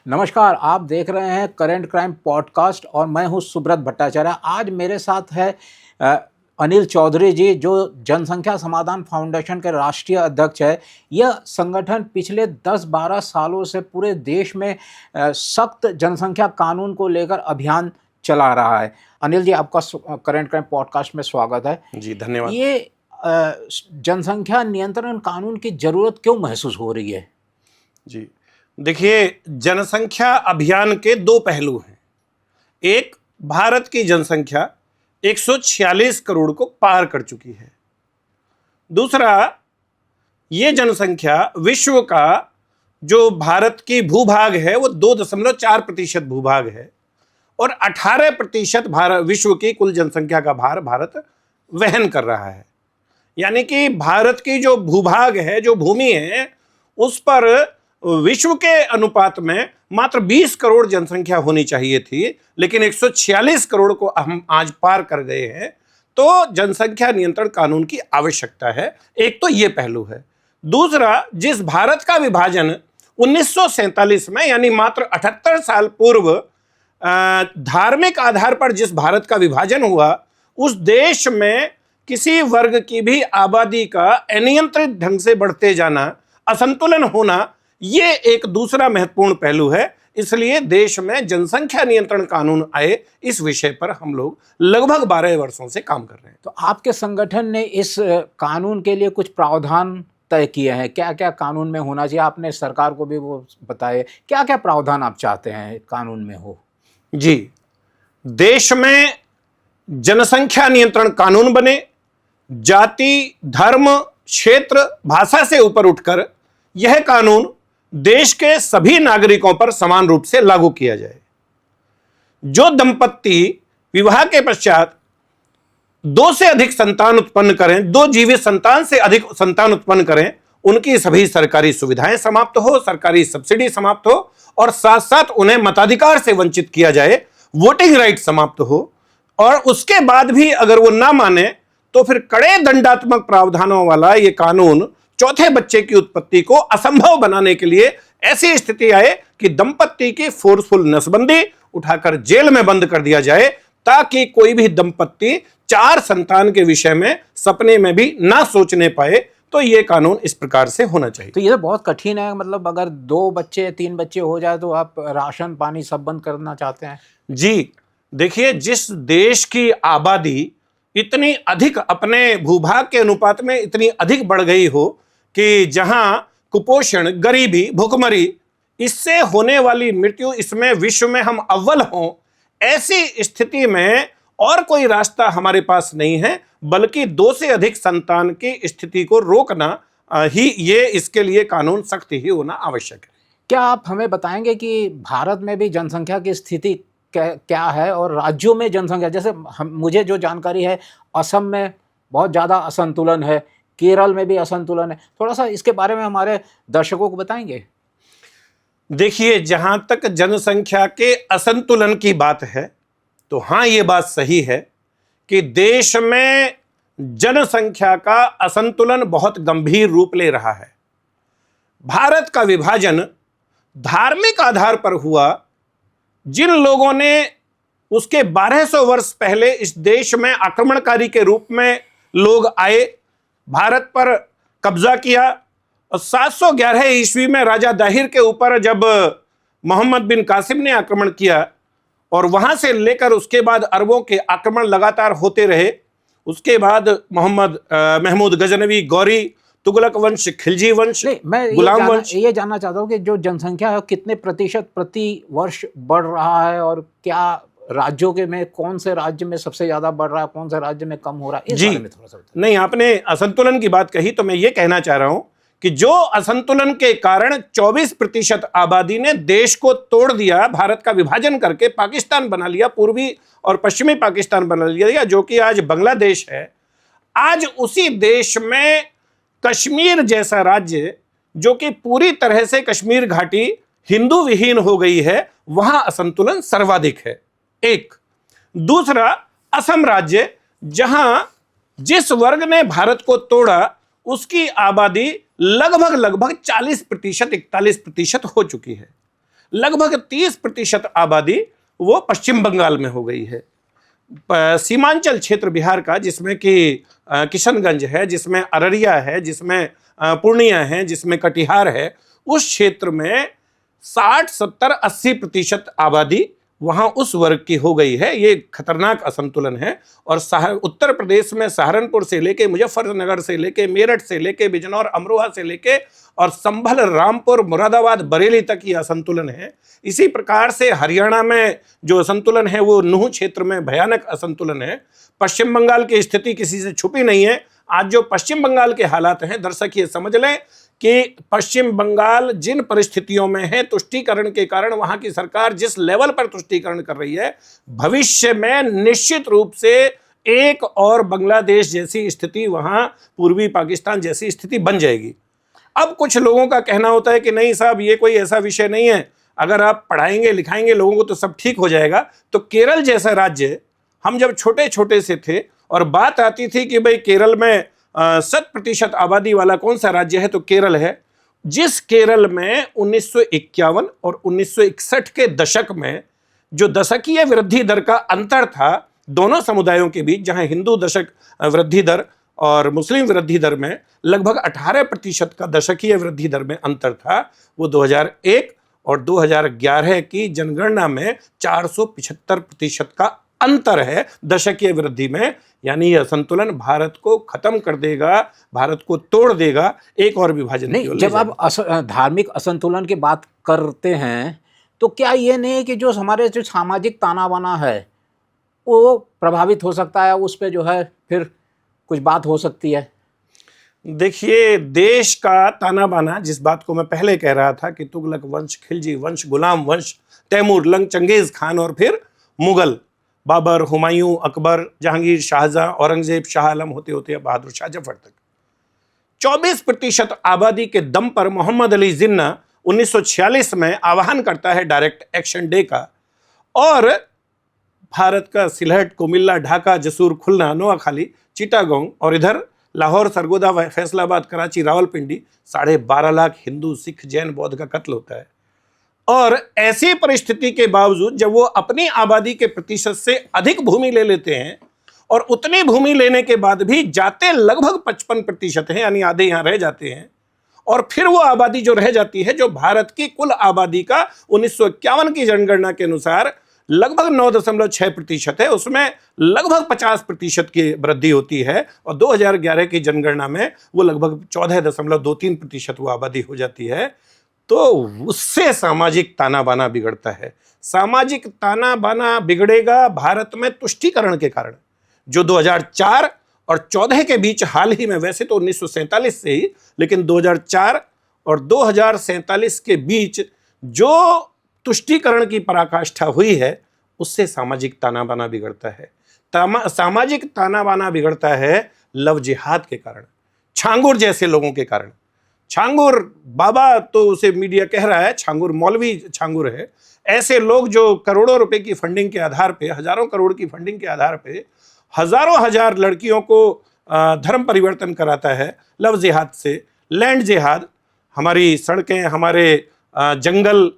नमस्कार, आप देख रहे हैं करंट क्राइम पॉडकास्ट और मैं हूं सुब्रत भट्टाचार्य। आज मेरे साथ है अनिल चौधरी जी, जो जनसंख्या समाधान फाउंडेशन के राष्ट्रीय अध्यक्ष है। यह संगठन पिछले 10-12 सालों से पूरे देश में सख्त जनसंख्या कानून को लेकर अभियान चला रहा है। अनिल जी, आपका करंट क्राइम पॉडकास्ट में स्वागत है। जी, धन्यवाद। ये जनसंख्या नियंत्रण कानून की ज़रूरत क्यों महसूस हो रही है? जी, देखिए, जनसंख्या अभियान के दो पहलू हैं। एक, भारत की जनसंख्या 146 करोड़ को पार कर चुकी है। दूसरा, ये जनसंख्या विश्व का जो भारत की भूभाग है वो 2.4% भूभाग है और 18% विश्व की कुल जनसंख्या का भार भारत वहन कर रहा है। यानी कि भारत की जो भूभाग है, जो भूमि है, उस पर विश्व के अनुपात में मात्र 20 करोड़ जनसंख्या होनी चाहिए थी, लेकिन 146 करोड़ को हम आज पार कर गए हैं। तो जनसंख्या नियंत्रण कानून की आवश्यकता है। एक तो ये पहलू है। दूसरा, जिस भारत का विभाजन 1947 में, यानी मात्र 78 साल पूर्व धार्मिक आधार पर जिस भारत का विभाजन हुआ, उस देश में किसी वर्ग की भी आबादी का अनियंत्रित ढंग से बढ़ते जाना, असंतुलन होना, ये एक दूसरा महत्वपूर्ण पहलू है। इसलिए देश में जनसंख्या नियंत्रण कानून आए, इस विषय पर हम लोग लगभग 12 वर्षों से काम कर रहे हैं। तो आपके संगठन ने इस कानून के लिए कुछ प्रावधान तय किए हैं? क्या क्या कानून में होना चाहिए? आपने सरकार को भी वो बताए, क्या क्या प्रावधान आप चाहते हैं कानून में हो? जी, देश में जनसंख्या नियंत्रण कानून बने, जाति, धर्म, क्षेत्र, भाषा से ऊपर उठकर यह कानून देश के सभी नागरिकों पर समान रूप से लागू किया जाए। जो दंपत्ति विवाह के पश्चात 2 से अधिक संतान उत्पन्न करें, 2 जीवित संतान से अधिक संतान उत्पन्न करें, उनकी सभी सरकारी सुविधाएं समाप्त हो, सरकारी सब्सिडी समाप्त हो और साथ साथ उन्हें मताधिकार से वंचित किया जाए, वोटिंग राइट समाप्त हो। और उसके बाद भी अगर वो ना माने तो फिर कड़े दंडात्मक प्रावधानों वाला ये कानून चौथे बच्चे की उत्पत्ति को असंभव बनाने के लिए ऐसी स्थिति आए कि दंपत्ति की फोर्सफुल नसबंदी उठाकर जेल में बंद कर दिया जाए, ताकि कोई भी दंपत्ति 4 संतान के विषय में सपने में भी ना सोचने पाए। तो ये कानून इस प्रकार से होना चाहिए। तो ये तो बहुत कठिन है। मतलब अगर 2 बच्चे 3 बच्चे हो जाए तो आप राशन पानी सब बंद करना चाहते हैं? जी, देखिए, जिस देश की आबादी इतनी अधिक अपने भूभाग के अनुपात में इतनी अधिक बढ़ गई हो कि जहां कुपोषण, गरीबी, भुखमरी, इससे होने वाली मृत्यु, इसमें विश्व में हम अव्वल हों, ऐसी स्थिति में और कोई रास्ता हमारे पास नहीं है, बल्कि 2 से अधिक संतान की स्थिति को रोकना ही ये, इसके लिए कानून सख्त ही होना आवश्यक है। क्या आप हमें बताएंगे कि भारत में भी जनसंख्या की स्थिति क्या है और राज्यों में जनसंख्या, जैसे मुझे जो जानकारी है, असम में बहुत ज़्यादा असंतुलन है, केरल में भी असंतुलन है। थोड़ा सा इसके बारे में हमारे दर्शकों को बताएंगे? देखिए, जहां तक जनसंख्या के असंतुलन की बात है, तो हाँ, ये बात सही है कि देश में जनसंख्या का असंतुलन बहुत गंभीर रूप ले रहा है। भारत का विभाजन धार्मिक आधार पर हुआ। जिन लोगों ने उसके 1200 वर्ष पहले इस देश में आक्रमणकारी के रूप में लोग आए, भारत पर कब्जा किया, और 711 ईस्वी में राजा दाहिर के ऊपर जब मोहम्मद बिन कासिम ने आक्रमण किया, और वहां से लेकर उसके बाद अरबों के आक्रमण लगातार होते रहे। उसके बाद महमूद गजनवी, गौरी, तुगलक वंश, खिलजी वंश, गुलाम वंश। ये जानना चाहता हूँ कि जो जनसंख्या है कितने प्रतिशत प्रति वर्ष बढ़ रहा है और क्या राज्यों के में कौन से राज्य में सबसे ज्यादा बढ़ रहा है, कौन से राज्य में कम हो रहा है? इस बारे में थोड़ा सा नहीं, आपने असंतुलन की बात कही तो मैं ये कहना चाह रहा हूं कि जो असंतुलन के कारण 24% आबादी ने देश को तोड़ दिया, भारत का विभाजन करके पाकिस्तान बना लिया, पूर्वी और पश्चिमी पाकिस्तान बना लिया, जो कि आज बांग्लादेश है। आज उसी देश में कश्मीर जैसा राज्य, जो कि पूरी तरह से कश्मीर घाटी हिंदू विहीन हो गई है, वहां असंतुलन सर्वाधिक है। एक। दूसरा, असम राज्य, जहां जिस वर्ग ने भारत को तोड़ा उसकी आबादी लगभग 40%, 41% हो चुकी है। लगभग 30% आबादी वो पश्चिम बंगाल में हो गई है। सीमांचल क्षेत्र बिहार का, जिसमें कि किशनगंज है, जिसमें अररिया है, जिसमें पूर्णिया है, जिसमें कटिहार है, उस क्षेत्र में 60, 70, 80% आबादी वहां उस वर्ग की हो गई है। ये खतरनाक असंतुलन है। और उत्तर प्रदेश में सहारनपुर से लेके, मुजफ्फरनगर से लेके, मेरठ से लेके, बिजनौर, अमरोहा से लेके और संभल, रामपुर, मुरादाबाद, बरेली तक ये असंतुलन है। इसी प्रकार से हरियाणा में जो असंतुलन है वो नूह क्षेत्र में भयानक असंतुलन है। पश्चिम बंगाल की स्थिति किसी से छुपी नहीं है। आज जो पश्चिम बंगाल के हालात हैं, दर्शक ये समझ लें कि पश्चिम बंगाल जिन परिस्थितियों में है, तुष्टीकरण के कारण वहां की सरकार जिस लेवल पर तुष्टीकरण कर रही है, भविष्य में निश्चित रूप से एक और बांग्लादेश जैसी स्थिति वहां, पूर्वी पाकिस्तान जैसी स्थिति बन जाएगी। अब कुछ लोगों का कहना होता है कि नहीं साहब, ये कोई ऐसा विषय नहीं है, अगर आप पढ़ाएंगे लिखाएंगे लोगों को तो सब ठीक हो जाएगा। तो केरल जैसा राज्य, हम जब छोटे छोटे से थे और बात आती थी कि भाई केरल में 100% आबादी वाला कौन सा राज्य है, तो केरल है। जिस केरल में 1951 और 1961 के दशक में जो दशकीय वृद्धि दर का अंतर था दोनों समुदायों के बीच, जहां हिंदू दशक वृद्धि दर और मुस्लिम वृद्धि दर में लगभग 18% का दशकीय वृद्धि दर में अंतर था, वो 2001 और 2011 की जनगणना में 475% का अंतर है दशकीय वृद्धि में। यानी यह संतुलन भारत को खत्म कर देगा, भारत को तोड़ देगा, एक और विभाजन की ओर ले जब जाएगा। आप धार्मिक असंतुलन की बात करते हैं तो क्या ये नहीं कि जो हमारे जो सामाजिक ताना बाना है वो प्रभावित हो सकता है, उस पे जो है फिर कुछ बात हो सकती है? देखिए, देश का ताना बाना, जिस बात को मैं पहले कह रहा था कि तुगलक वंश, खिलजी वंश, गुलाम वंश, तैमूर लंग, चंगेज खान और फिर मुगल, बाबर, हुमायूं, अकबर, जहांगीर, शाहजहां, औरंगजेब, शाह आलम होते होते बहादुर शाह जफर तक 24% आबादी के दम पर मोहम्मद अली जिन्ना 1946 में आह्वान करता है डायरेक्ट एक्शन डे का, और भारत का सिलहट, कुमिल्ला, ढाका, जसूर, खुलना, नोआखाली, चिटागोंग और इधर लाहौर, सरगोदा, फैसलाबाद, कराची, रावलपिंडी 12.5 लाख हिंदू, सिख, जैन, बौद्ध का कत्ल होता है। और ऐसी परिस्थिति के बावजूद जब वो अपनी आबादी के प्रतिशत से अधिक भूमि ले लेते हैं और उतनी भूमि लेने के बाद भी जाते लगभग 55% हैं, यानी आधे यहां रह जाते हैं, और फिर वो आबादी जो रह जाती है, जो भारत की कुल आबादी का 1951 की जनगणना के अनुसार लगभग 9.6% है, उसमें लगभग 50% की वृद्धि होती है, और 2011 की जनगणना में वो लगभग 14.23% वो आबादी हो जाती है। तो उससे सामाजिक ताना बाना बिगड़ता है। सामाजिक ताना बाना बिगड़ेगा भारत में तुष्टीकरण के कारण, जो 2004 और 14 के बीच हाल ही में, वैसे तो 1947 से ही, लेकिन 2004 और 2047 के बीच जो तुष्टीकरण की पराकाष्ठा हुई है, उससे सामाजिक ताना बाना बिगड़ता है। सामाजिक ताना बाना बिगड़ता है लव जिहाद के कारण, छांगुर जैसे लोगों के कारण। छांगुर बाबा तो उसे मीडिया कह रहा है, छांगुर मौलवी छांगुर है। ऐसे लोग जो करोड़ों रुपए की फंडिंग के आधार पे, हजारों करोड़ की फंडिंग के आधार पे हजारों हजार लड़कियों को धर्म परिवर्तन कराता है लव जिहाद से। लैंड जिहाद, हमारी सड़कें, हमारे जंगल,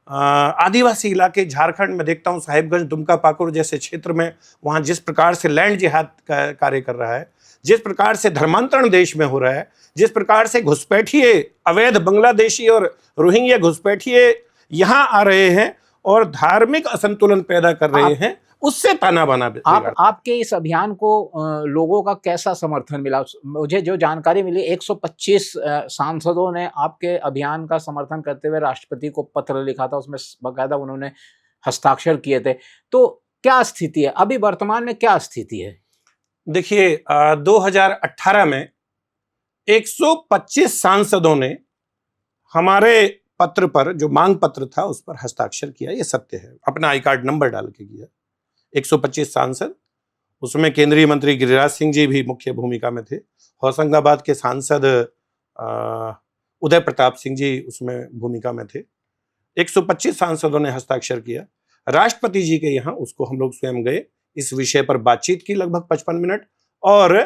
आदिवासी इलाके, झारखंड में देखता हूँ साहिबगंज, दुमका, पाकुड़ जैसे क्षेत्र में, वहाँ जिस प्रकार से लैंड जिहाद का कार्य कर रहा है, जिस प्रकार से धर्मांतरण देश में हो रहा है, जिस प्रकार से घुसपैठिए, अवैध बांग्लादेशी और रोहिंग्या घुसपैठिए यहाँ आ रहे हैं और धार्मिक असंतुलन पैदा कर रहे हैं, उससे ताना बाना। आपके इस अभियान को लोगों का कैसा समर्थन मिला? मुझे जो जानकारी मिली, 125 सांसदों ने आपके अभियान का समर्थन करते हुए राष्ट्रपति को पत्र लिखा था, उसमें बाकायदा उन्होंने हस्ताक्षर किए थे। तो क्या स्थिति है अभी, वर्तमान में क्या स्थिति है? देखिए, 2018 में 125 सांसदों ने हमारे पत्र पर, जो मांग पत्र था, उस पर हस्ताक्षर किया। ये सत्य है, अपना आई कार्ड नंबर डाल के किया। 125 सांसद, उसमें केंद्रीय मंत्री गिरिराज सिंह जी भी मुख्य भूमिका में थे, होशंगाबाद के सांसद उदय प्रताप सिंह जी उसमें भूमिका में थे। 125 सांसदों ने हस्ताक्षर किया। राष्ट्रपति जी के यहाँ उसको हम लोग स्वयं गए, इस विषय पर बातचीत की लगभग 55 मिनट, और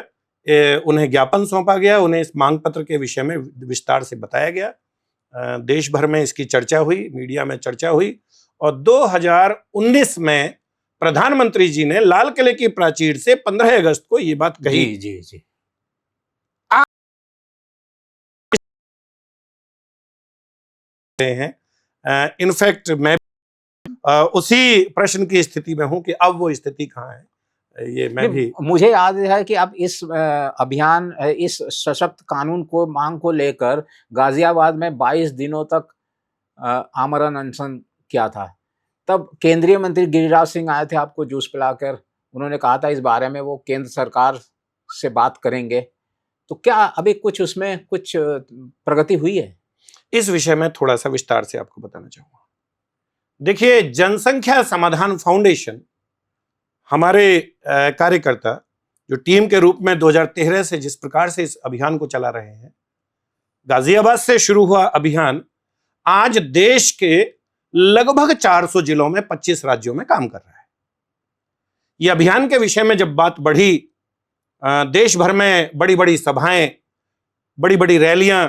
उन्हें ज्ञापन सौंपा गया। उन्हें इस मांग पत्र के विषय में विस्तार से बताया गया। देश भर में इसकी चर्चा हुई, मीडिया में चर्चा हुई, और 2019 में प्रधानमंत्री जी ने लाल किले की प्राचीर से 15 अगस्त को ये बात कही। जी जी जी। हैं इनफैक्ट मैं उसी प्रश्न की स्थिति में हूं कि अब वो स्थिति कहाँ है, ये मैं भी। मुझे याद है कि आप इस अभियान, इस सशक्त कानून को मांग को लेकर गाजियाबाद में 22 दिनों तक आमरण अनशन किया था। तब केंद्रीय मंत्री गिरिराज सिंह आए थे आपको जूस पिलाकर, उन्होंने कहा था इस बारे में वो केंद्र सरकार से बात करेंगे। तो क्या अभी कुछ उसमें कुछ प्रगति हुई है? इस विषय में थोड़ा सा विस्तार से आपको बताना चाहूंगा। देखिए, जनसंख्या समाधान फाउंडेशन, हमारे कार्यकर्ता जो टीम के रूप में 2013 से जिस प्रकार से इस अभियान को चला रहे हैं, गाजियाबाद से शुरू हुआ अभियान आज देश के लगभग 400 जिलों में 25 राज्यों में काम कर रहा है। यह अभियान के विषय में जब बात बढ़ी, देश भर में बड़ी बड़ी सभाएं, बड़ी बड़ी रैलियां,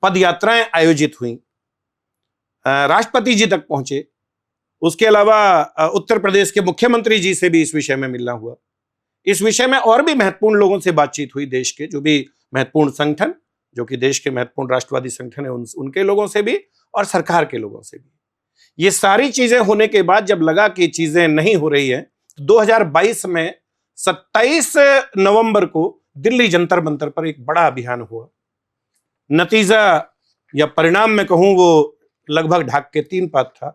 पद यात्राएं आयोजित हुई, राष्ट्रपति जी तक पहुंचे। उसके अलावा उत्तर प्रदेश के मुख्यमंत्री जी से भी इस विषय में मिलना हुआ। इस विषय में और भी महत्वपूर्ण लोगों से बातचीत हुई, देश के जो भी महत्वपूर्ण संगठन, जो कि देश के महत्वपूर्ण राष्ट्रवादी संगठन है, उनके लोगों से भी और सरकार के लोगों से भी। ये सारी चीजें होने के बाद जब लगा कि चीजें नहीं हो रही हैं, तो 2022 में 27 नवंबर को दिल्ली जंतर मंतर पर एक बड़ा अभियान हुआ। नतीजा या परिणाम में कहूं वो लगभग ढाक के 3 पात था।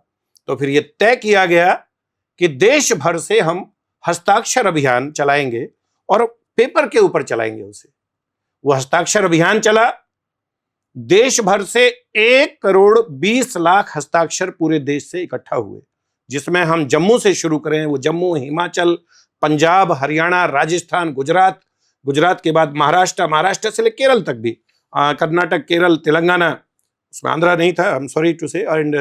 तो फिर यह तय किया गया कि देश भर से हम हस्ताक्षर अभियान चलाएंगे और पेपर के ऊपर चलाएंगे उसे। वो हस्ताक्षर अभियान चला, देश भर से 1,20,00,000 हस्ताक्षर पूरे देश से इकट्ठा हुए, जिसमें हम जम्मू से शुरू करें, वो जम्मू, हिमाचल, पंजाब, हरियाणा, राजस्थान, गुजरात के बाद महाराष्ट्र से लेकर केरल तक भी, कर्नाटक, केरल, तेलंगाना, उसमें आंध्रा नहीं था, आई एम सॉरी टू से, एंड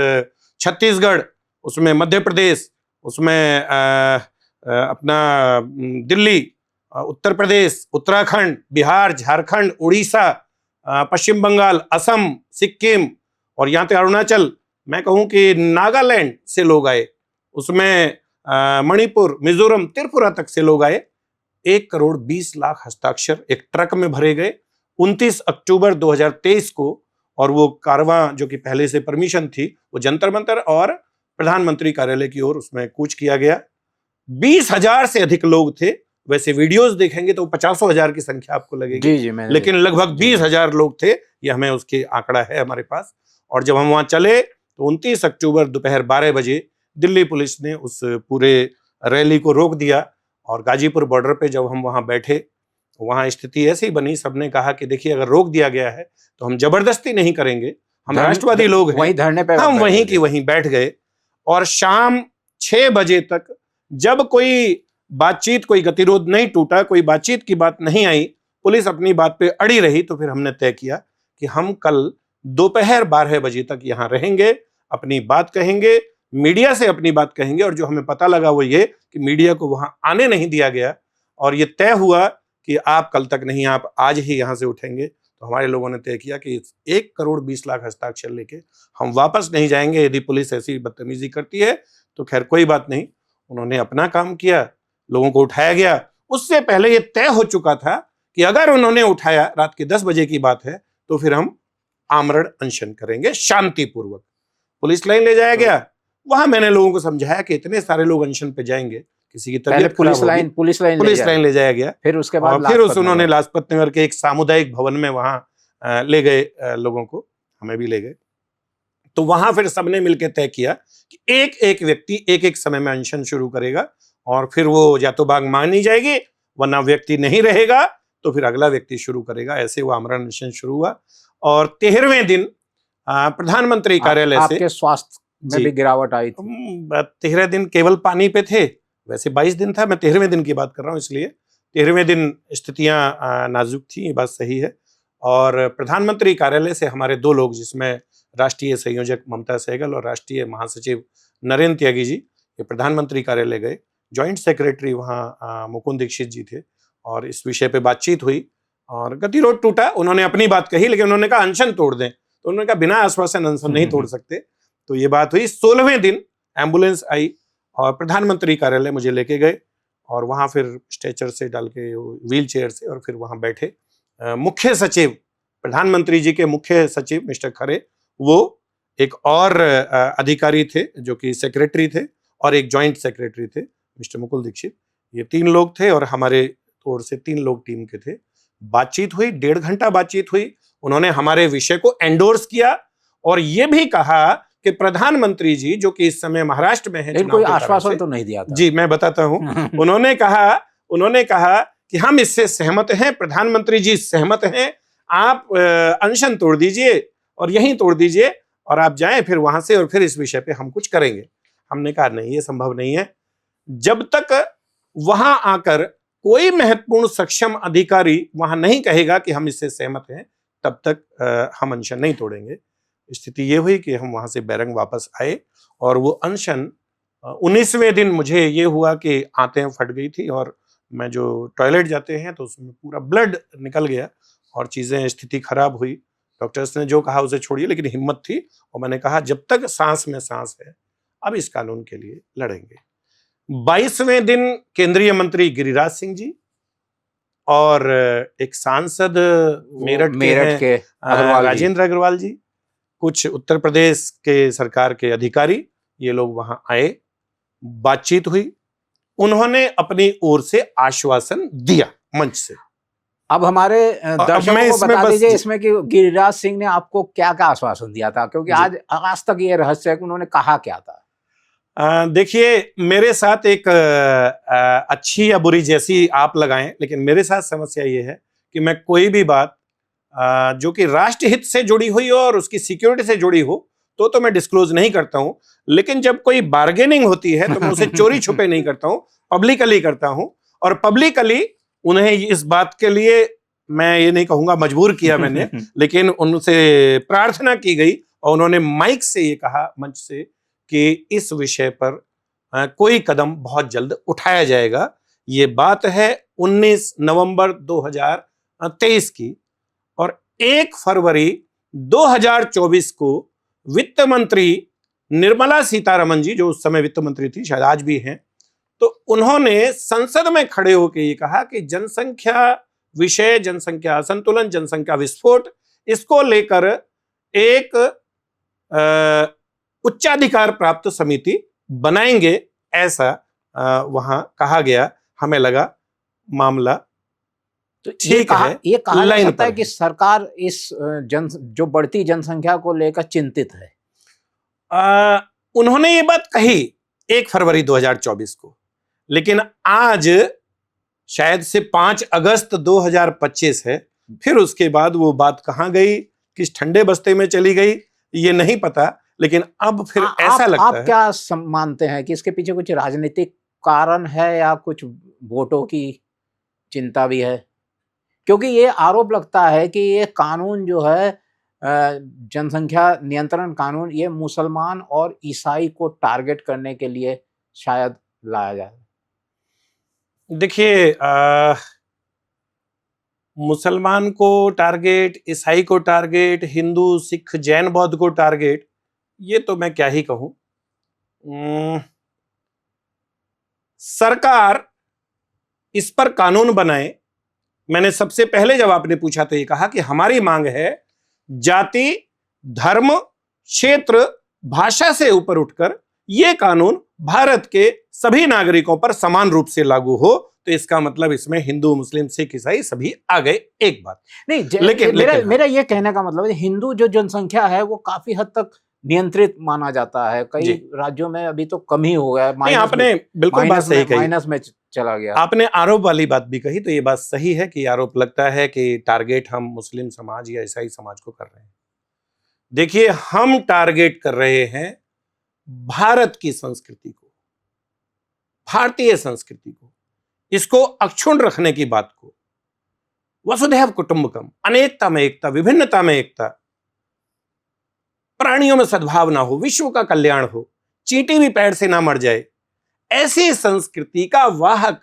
छत्तीसगढ़, उसमें मध्य प्रदेश, उसमें अपना दिल्ली, उत्तर प्रदेश, उत्तराखंड, बिहार, झारखंड, उड़ीसा, पश्चिम बंगाल, असम, सिक्किम और यहाँ तक अरुणाचल, मैं कहूँ कि नागालैंड से लोग आए, उसमें मणिपुर, मिजोरम, त्रिपुरा तक से लोग आए। 1,20,00,000 हस्ताक्षर एक ट्रक में भरे गए 29 अक्टूबर 2023 को, और वो कारवां जो कि पहले से परमिशन थी, वो जंतर मंतर और प्रधानमंत्री कार्यालय की ओर उसमें कूच किया गया। 20,000 से अधिक लोग थे। वैसे वीडियोस देखेंगे तो 50,000 की संख्या आपको लगेगी, जी, लेकिन लगभग 20,000 लोग थे। ये हमें उसकी आंकड़ा है हमारे पास। और जब हम वहां चले तो 29 अक्टूबर दोपहर 12 बजे दिल्ली पुलिस ने उस पूरे रैली को रोक दिया, और गाजीपुर बॉर्डर पे जब हम वहां बैठे, वहां स्थिति ऐसी बनी, सबने कहा कि देखिए, अगर रोक दिया गया है तो हम जबरदस्ती नहीं करेंगे, हम राष्ट्रवादी लोग हैं, वहीं धरने पे हम वहीं की वहीं बैठ गए। और शाम 6 बजे तक जब कोई बातचीत, कोई गतिरोध नहीं टूटा, कोई बातचीत की बात नहीं आई, पुलिस अपनी बात पे अड़ी रही, तो फिर हमने तय किया कि हम कल दोपहर 12 बजे तक यहां रहेंगे, अपनी बात कहेंगे, मीडिया से अपनी बात कहेंगे। और जो हमें पता लगा वो ये कि मीडिया को वहां आने नहीं दिया गया, और ये तय हुआ कि आप कल तक नहीं, आप आज ही यहां से उठेंगे। तो हमारे लोगों ने तय किया कि 1,20,00,000 हस्ताक्षर लेके हम वापस नहीं जाएंगे। यदि पुलिस ऐसी बदतमीजी करती है तो खैर कोई बात नहीं। उन्होंने अपना काम किया, लोगों को उठाया गया। उससे पहले ये तय हो चुका था कि अगर उन्होंने उठाया, रात के 10 बजे की बात है, तो फिर हम आमरण अनशन करेंगे शांतिपूर्वक। पुलिस लाइन ले जाया गया। वहां मैंने लोगों को समझाया कि इतने सारे लोग अनशन पे जाएंगे, किसी की तबीयत पुलिस लाइन ले जाया गया। फिर उसके बाद फिर उन्होंने लाजपत नगर के एक सामुदायिक भवन में वहां ले गए लोगों को, हमें भी ले गए। तो वहां फिर सबने मिलकर तय किया कि एक एक व्यक्ति एक एक समय में अनशन शुरू करेगा, और फिर वो या तो बात मानी जाएगी, वरना व्यक्ति नहीं रहेगा तो फिर अगला व्यक्ति शुरू करेगा। ऐसे वो आमरण अनशन शुरू हुआ। और 13वें दिन प्रधानमंत्री कार्यालय से आपके स्वास्थ्य में भी गिरावट आई थी। 13 दिन केवल पानी पे थे, वैसे 22 दिन था, मैं 13वें दिन की बात कर रहा हूँ, इसलिए 13वें दिन स्थितियां नाजुक थी, ये बात सही है। और प्रधानमंत्री कार्यालय से हमारे 2 लोग, जिसमें राष्ट्रीय संयोजक ममता सहगल और राष्ट्रीय महासचिव नरेंद्र त्यागी जी, ये प्रधानमंत्री कार्यालय गए। जॉइंट सेक्रेटरी वहाँ मुकुंद दीक्षित जी थे, और इस विषय पे बातचीत हुई और गतिरोध टूटा। उन्होंने अपनी बात कही, लेकिन उन्होंने कहा अनशन तोड़ दें। तो उन्होंने कहा बिना आश्वासन अनशन नहीं तोड़ सकते। तो ये बात हुई। 16वें दिन एम्बुलेंस आई और प्रधानमंत्री कार्यालय मुझे लेके गए और वहां फिर स्ट्रेचर से डाल के व्हील चेयर से और फिर वहां बैठे। मुख्य सचिव, प्रधानमंत्री जी के मुख्य सचिव मिस्टर खरे, वो एक और अधिकारी थे जो कि सेक्रेटरी थे और एक जॉइंट सेक्रेटरी थे मिस्टर मुकुल दीक्षित। ये 3 लोग थे और हमारे ओर से 3 लोग टीम के थे। बातचीत हुई, 1.5 घंटा बातचीत हुई। उन्होंने हमारे विषय को एंडोर्स किया और ये भी कहा कि प्रधानमंत्री जी जो कि इस समय महाराष्ट्र में है, लेकिन कोई आश्वासन तो नहीं दिया था। जी मैं बताता हूं। उन्होंने कहा कि हम इससे सहमत हैं, प्रधानमंत्री जी सहमत हैं, आप अनशन तोड़ दीजिए और यहीं तोड़ दीजिए और आप जाएं फिर वहां से और फिर इस विषय पे हम कुछ करेंगे। हमने कहा नहीं, ये संभव नहीं है। जब तक वहां आकर कोई महत्वपूर्ण सक्षम अधिकारी वहां नहीं कहेगा कि हम इससे सहमत हैं, तब तक हम अनशन नहीं तोड़ेंगे। स्थिति ये हुई कि हम वहां से बैरंग वापस आए और वो अनशन 19वें दिन मुझे ये हुआ कि आंतें फट गई थी और मैं जो टॉयलेट जाते हैं तो उसमें पूरा ब्लड निकल गया और चीजें, स्थिति खराब हुई। डॉक्टर्स ने जो कहा उसे छोड़िए, लेकिन हिम्मत थी और मैंने कहा जब तक सांस में सांस है अब इस कानून के लिए लड़ेंगे। 22वें दिन केंद्रीय मंत्री गिरिराज सिंह जी और एक सांसद मेरठ के राजेंद्र अग्रवाल जी, कुछ उत्तर प्रदेश के सरकार के अधिकारी, ये लोग वहां आए, बातचीत हुई। उन्होंने अपनी ओर से आश्वासन दिया मंच से। अब हमारे दर्शकों को बता दीजिए इसमें कि गिरिराज सिंह ने आपको क्या क्या आश्वासन दिया था, क्योंकि आज तक ये रहस्य है कि उन्होंने कहा क्या था। देखिए, मेरे साथ एक अच्छी या बुरी जैसी आप लगाएं, लेकिन मेरे साथ समस्या ये है कि मैं कोई भी बात जो कि राष्ट्र हित से जुड़ी हुई हो और उसकी सिक्योरिटी से जुड़ी हो तो मैं डिस्क्लोज नहीं करता हूं, लेकिन जब कोई बार्गेनिंग होती है तो मैं उसे चोरी छुपे नहीं करता हूं, पब्लिकली करता हूं। और पब्लिकली उन्हें इस बात के लिए, मैं ये नहीं कहूंगा मजबूर किया मैंने, लेकिन उनसे प्रार्थना की गई और उन्होंने माइक से ये कहा, मंच से, कि इस विषय पर कोई कदम बहुत जल्द उठाया जाएगा। ये बात है 19 नवंबर 2023 की और 1 फरवरी 2024 को वित्त मंत्री निर्मला सीतारमण जी, जो उस समय वित्त मंत्री थी, शायद आज भी हैं, तो उन्होंने संसद में खड़े होकर ये कहा कि जनसंख्या विषय, जनसंख्या असंतुलन, जनसंख्या विस्फोट, इसको लेकर एक उच्चाधिकार प्राप्त समिति बनाएंगे, ऐसा वहां कहा गया। हमें लगा मामला तो ये कहा जा सकता है कि सरकार इस जो बढ़ती जनसंख्या को लेकर चिंतित है। उन्होंने ये बात कही 1 फरवरी 2024 को, लेकिन आज शायद से 5 अगस्त 2025 है। फिर उसके बाद वो बात कहाँ गई, किस ठंडे बस्ते में चली गई, ये नहीं पता। लेकिन अब फिर ऐसा लगता है, आप क्या मानते हैं कि इसके पीछे कुछ राजनीतिक कारण है या कुछ वोटों की चिंता भी है? क्योंकि ये आरोप लगता है कि ये कानून जो है, जनसंख्या नियंत्रण कानून, ये मुसलमान और ईसाई को टारगेट करने के लिए शायद लाया जाए। देखिए, मुसलमान को टारगेट, ईसाई को टारगेट, हिंदू, सिख, जैन, बौद्ध को टारगेट, ये तो मैं क्या ही कहूं। सरकार इस पर कानून बनाए। मैंने सबसे पहले जब आपने पूछा तो ये कहा कि हमारी मांग है जाति, धर्म, क्षेत्र, भाषा से ऊपर उठकर ये कानून भारत के सभी नागरिकों पर समान रूप से लागू हो। तो इसका मतलब इसमें हिंदू, मुस्लिम, सिख, ईसाई सभी आ गए। एक बात नहीं, लेकिन मेरा ये कहने का मतलब है हिंदू जो जनसंख्या है वो काफी हद तक नियंत्रित माना जाता है। कई राज्यों में अभी तो कम ही हो गया है। आपने बिल्कुल बात सही कही, माइनस में चला गया। आपने आरोप वाली बात भी कही, तो ये बात सही है कि आरोप लगता है कि टारगेट हम मुस्लिम समाज या ईसाई समाज को कर रहे हैं। देखिए, हम टारगेट कर रहे हैं भारत की संस्कृति को, भारतीय संस्कृति को, इसको अक्षुण्ण रखने की बात को। वसुधैव कुटुंबकम, अनेकता में एकता, विभिन्नता में एकता, प्राणियों में सद्भावना हो, विश्व का कल्याण हो, चींटी भी पैर से ना मर जाए, ऐसी संस्कृति का वाहक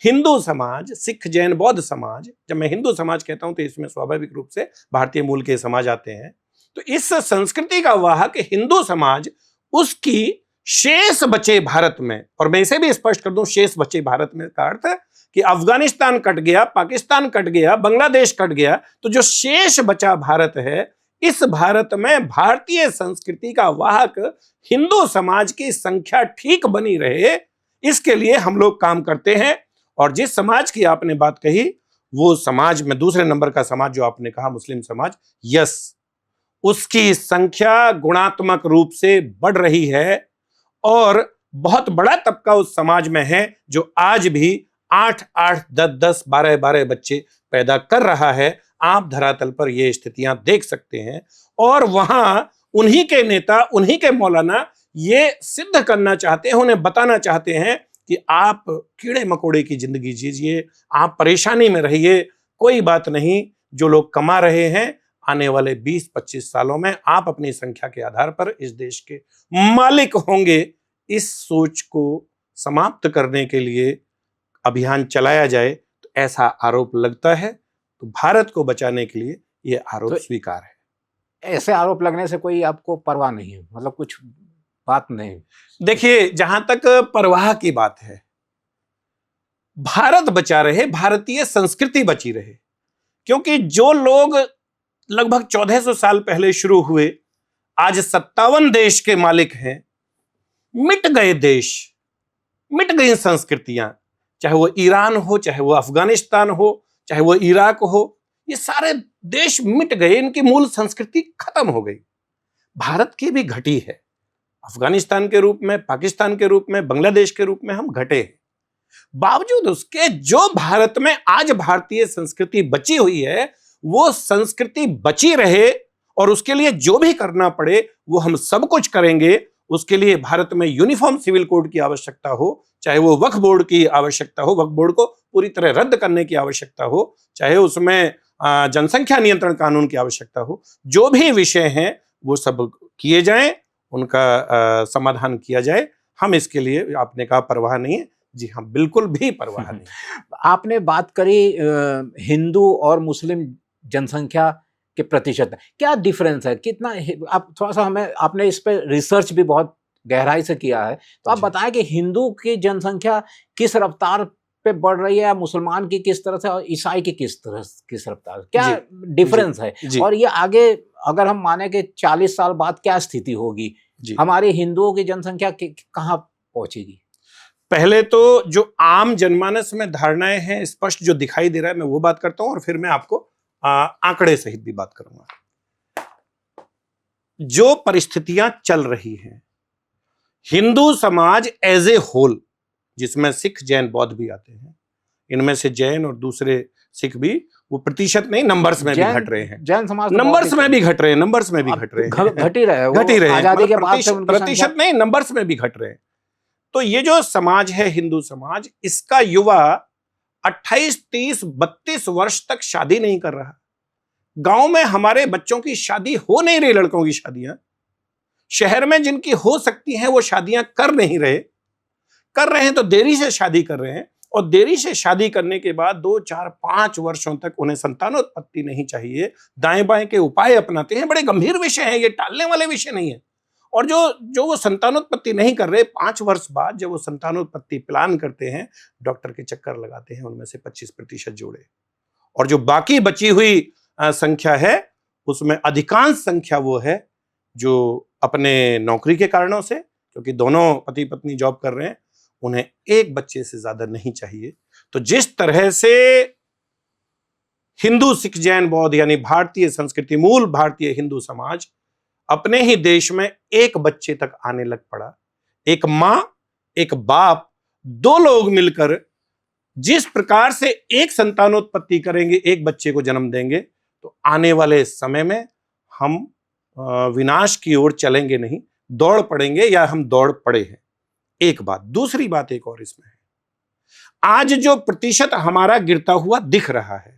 हिंदू समाज, सिख, जैन, बौद्ध समाज। जब मैं हिंदू समाज कहता हूं तो इसमें स्वाभाविक रूप से भारतीय मूल के समाज आते हैं। तो इस संस्कृति का वाहक हिंदू समाज, उसकी शेष बचे भारत में, और मैं इसे भी स्पष्ट कर दूं, शेष बचे भारत में का अर्थ है कि अफगानिस्तान कट गया, पाकिस्तान कट गया, बांग्लादेश कट गया, तो जो शेष बचा भारत है, इस भारत में भारतीय संस्कृति का वाहक हिंदू समाज की संख्या ठीक बनी रहे, इसके लिए हम लोग काम करते हैं। और जिस समाज की आपने बात कही, वो समाज में दूसरे नंबर का समाज जो आपने कहा, मुस्लिम समाज, यस, उसकी संख्या गुणात्मक रूप से बढ़ रही है और बहुत बड़ा तबका उस समाज में है जो आज भी 8-8, 10-10, 12-12 बच्चे पैदा कर रहा है। आप धरातल पर ये स्थितियां देख सकते हैं। और वहां उन्हीं के नेता, उन्हीं के मौलाना ये सिद्ध करना चाहते हैं, उन्हें बताना चाहते हैं कि आप कीड़े मकोड़े की जिंदगी जीजिए, आप परेशानी में रहिए, कोई बात नहीं, जो लोग कमा रहे हैं, आने वाले 20-25 सालों में आप अपनी संख्या के आधार पर इस देश के मालिक होंगे। इस सोच को समाप्त करने के लिए अभियान चलाया जाए, तो ऐसा आरोप लगता है, तो भारत को बचाने के लिए यह आरोप तो स्वीकार है। ऐसे आरोप लगने से कोई आपको परवाह नहीं है, मतलब कुछ बात नहीं? देखिए, जहां तक परवाह की बात है, भारत बचा रहे, भारतीय संस्कृति बची रहे, क्योंकि जो लोग लगभग 1400 साल पहले शुरू हुए, आज 57 देश के मालिक हैं। मिट गए देश, मिट गई संस्कृतियां, चाहे वो ईरान हो, चाहे वो अफगानिस्तान हो, चाहे वो इराक हो, ये सारे देश मिट गए, इनकी मूल संस्कृति खत्म हो गई। भारत की भी घटी है, अफगानिस्तान के रूप में, पाकिस्तान के रूप में, बांग्लादेश के रूप में हम घटे हैं। बावजूद उसके जो भारत में आज भारतीय संस्कृति बची हुई है, वो संस्कृति बची रहे, और उसके लिए जो भी करना पड़े वो हम सब कुछ करेंगे। उसके लिए भारत में यूनिफॉर्म सिविल कोड की आवश्यकता हो, चाहे वो वक्फ बोर्ड की आवश्यकता हो, वक्फ बोर्ड को पूरी तरह रद्द करने की आवश्यकता हो, चाहे उसमें जनसंख्या नियंत्रण कानून की आवश्यकता हो, जो भी विषय हैं वो सब किए जाएं, उनका समाधान किया जाए। हम इसके लिए, आपने कहा परवाह नहीं है, जी हाँ, बिल्कुल भी परवाह नहीं। आपने बात करी हिंदू और मुस्लिम जनसंख्या के प्रतिशत, क्या डिफरेंस है, कितना? आप थोड़ा सा हमें, आपने इस पे रिसर्च भी बहुत गहराई से किया है, तो आप बताएं कि हिंदू की जनसंख्या किस रफ्तार पे बढ़ रही है, मुसलमान की किस तरह से, और ईसाई की किस रफ्तार, क्या डिफरेंस है? और ये आगे अगर हम माने कि 40 साल बाद क्या स्थिति होगी, हमारे हिंदुओं की जनसंख्या कहाँ पहुंचेगी? पहले तो जो आम जनमानस में धारणाएं हैं, स्पष्ट जो दिखाई दे रहा है, मैं वो बात करता हूं, और फिर मैं आपको आंकड़े सहित भी बात करूंगा। जो परिस्थितियां चल रही हैं, हिंदू समाज एज ए होल, जिसमें सिख, जैन, बौद्ध भी आते हैं, इनमें से जैन और दूसरे सिख भी, वो प्रतिशत नहीं, नंबर्स में भी घट रहे हैं। जैन समाज नंबर्स में भी घट रहे हैं, नंबर्स में भी घट रहे हैं, घट ही रहे हैं, आजादी के बाद प्रतिशत नहीं, नंबर्स में भी घट रहे हैं। तो ये जो समाज है, हिंदू समाज, इसका युवा 28, 30, 32 वर्ष तक शादी नहीं कर रहा। गांव में हमारे बच्चों की शादी हो नहीं रही, लड़कों की शादियां। शहर में जिनकी हो सकती हैं वो शादियां कर नहीं रहे, कर रहे हैं तो देरी से शादी कर रहे हैं, और देरी से शादी करने के बाद 2, 4, 5 वर्षों तक उन्हें संतानोत्पत्ति नहीं चाहिए, दाएं बाएं के उपाय अपनाते हैं। बड़े गंभीर विषय हैं ये, टालने वाले विषय नहीं है। और जो वो संतानोत्पत्ति नहीं कर रहे, 5 वर्ष बाद जब वो संतानोत्पत्ति प्लान करते हैं, डॉक्टर के चक्कर लगाते हैं, उनमें से 25% जोड़े, और जो बाकी बची हुई संख्या है, उसमें अधिकांश संख्या वो है जो अपने नौकरी के कारणों से, क्योंकि दोनों पति पत्नी जॉब कर रहे हैं, उन्हें एक बच्चे से ज्यादा नहीं चाहिए। तो जिस तरह से हिंदू, सिख, जैन, बौद्ध, यानी भारतीय संस्कृति, मूल भारतीय हिंदू समाज अपने ही देश में एक बच्चे तक आने लग पड़ा, एक मां, एक बाप, 2 लोग मिलकर जिस प्रकार से एक संतानोत्पत्ति करेंगे, एक बच्चे को जन्म देंगे, तो आने वाले समय में हम विनाश की ओर चलेंगे नहीं, दौड़ पड़ेंगे, या हम दौड़ पड़े हैं। एक बात। दूसरी बात एक और इसमें है, आज जो प्रतिशत हमारा गिरता हुआ दिख रहा है,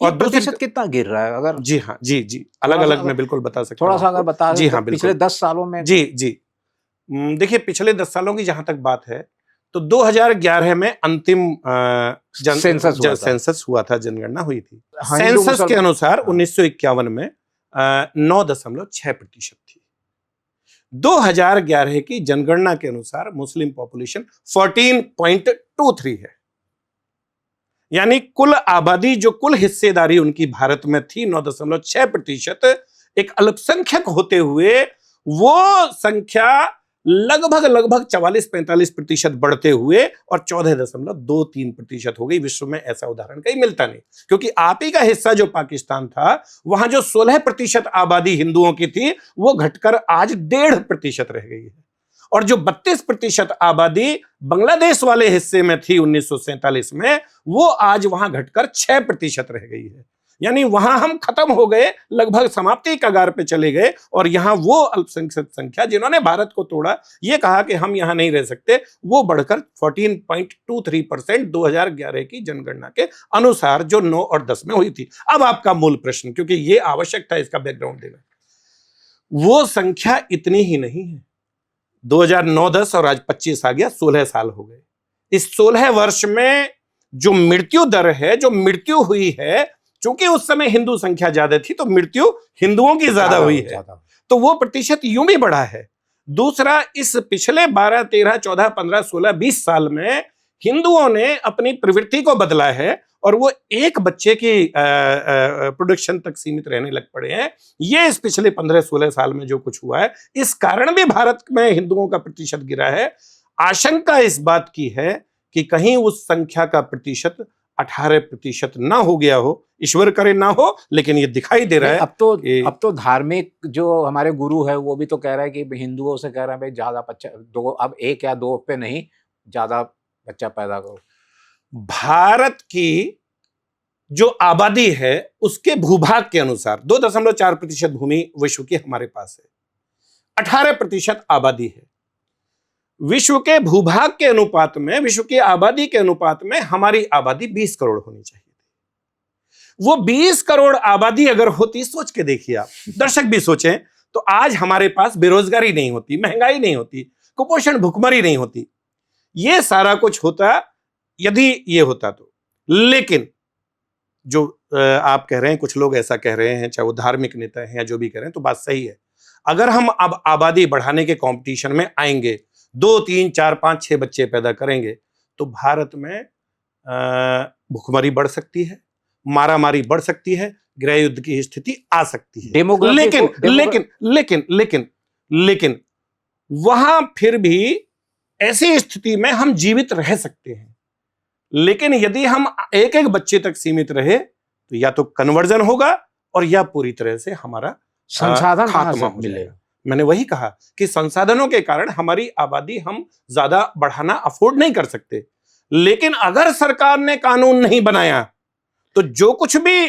और प्रतिशत कितना गिर रहा है? अगर जी हाँ, जी अलग अलग मैं बिल्कुल बता सकता हूं, थोड़ा सा अगर बता जी हाँ, पिछले 10 सालों में। जी देखिए, पिछले 10 सालों की जहां तक बात है, तो 2011 में अंतिम सेंसस हुआ था, जनगणना हुई थी। सेंसस के अनुसार 1951 में 9.6% थी। 2011 की जनगणना के अनुसार मुस्लिम पॉपुलेशन 14.23 है, यानी कुल आबादी जो कुल हिस्सेदारी उनकी भारत में थी 9.6%, एक अल्पसंख्यक होते हुए वो संख्या लगभग 44-45% बढ़ते हुए और 14.23% हो गई। विश्व में ऐसा उदाहरण कहीं मिलता नहीं, क्योंकि आप ही का हिस्सा जो पाकिस्तान था, वहां जो 16% आबादी हिंदुओं की थी, वो घटकर आज 1.5% रह गई है। और जो 32% आबादी बांग्लादेश वाले हिस्से में थी 1947 में, वो आज वहां घटकर 6% रह गई है। यानी वहां हम खत्म हो गए, लगभग समाप्ति कगार पे चले गए, और यहां वो अल्पसंख्यक संख्या जिन्होंने भारत को तोड़ा, ये कहा कि हम यहां नहीं रह सकते, वो बढ़कर 14.23% 2011 की जनगणना के अनुसार जो 9 और 10 में हुई थी। अब आपका मूल प्रश्न, क्योंकि ये आवश्यक था इसका बैकग्राउंड देना, वो संख्या इतनी ही नहीं है। 2009-10 और आज 25 आ गया, 16 साल हो गए। इस 16 वर्ष में जो मृत्यु दर है, जो मृत्यु हुई है, चूंकि उस समय हिंदू संख्या ज्यादा थी तो मृत्यु हिंदुओं की ज्यादा हुई है, तो वो प्रतिशत यूं भी बढ़ा है। दूसरा, इस पिछले 12, 13, 14, 15, 16, 20 साल में हिंदुओं ने अपनी प्रवृत्ति को बदला है और वो एक बच्चे की प्रोडक्शन तक सीमित रहने लग पड़े हैं। ये इस पिछले 15-16 साल में जो कुछ हुआ है, इस कारण भी भारत में हिंदुओं का प्रतिशत गिरा है। आशंका इस बात की है कि कहीं उस संख्या का प्रतिशत 18% ना हो गया हो, ईश्वर करे ना हो, लेकिन ये दिखाई दे रहा है। अब तो धार्मिक जो हमारे गुरु है वो भी तो कह रहा है कि हिंदुओं से कह रहा है भाई ज्यादा बच्चा दो, अब 1 या 2 पे नहीं, ज्यादा बच्चा पैदा करो। भारत की जो आबादी है उसके भूभाग के अनुसार 2.4% भूमि विश्व की हमारे पास है, 18% आबादी है। विश्व के भूभाग के अनुपात में, विश्व की आबादी के अनुपात में हमारी आबादी 20 करोड़ होनी चाहिए थी। वो 20 करोड़ आबादी अगर होती, सोच के देखिए आप, दर्शक भी सोचें, तो आज हमारे पास बेरोजगारी नहीं होती, महंगाई नहीं होती, कुपोषण भुखमरी नहीं होती। ये सारा कुछ होता यदि ये होता तो। लेकिन जो आप कह रहे हैं, कुछ लोग ऐसा कह रहे हैं, चाहे वो धार्मिक नेता हैं या जो भी कह रहे हैं, तो बात सही है। अगर हम अब आबादी बढ़ाने के कंपटीशन में आएंगे, 2, 3, 4, 5, 6 बच्चे पैदा करेंगे, तो भारत में भुखमरी बढ़ सकती है, मारामारी बढ़ सकती है, गृह युद्ध की स्थिति आ सकती है। लेकिन वहां फिर भी ऐसी स्थिति में हम जीवित रह सकते हैं। लेकिन यदि हम एक एक बच्चे तक सीमित रहे, तो या तो कन्वर्जन होगा और या पूरी तरह से हमारा संसाधन खात्मा हो जाएगा। मैंने वही कहा कि संसाधनों के कारण हमारी आबादी हम ज्यादा बढ़ाना अफोर्ड नहीं कर सकते। लेकिन अगर सरकार ने कानून नहीं बनाया, तो जो कुछ भी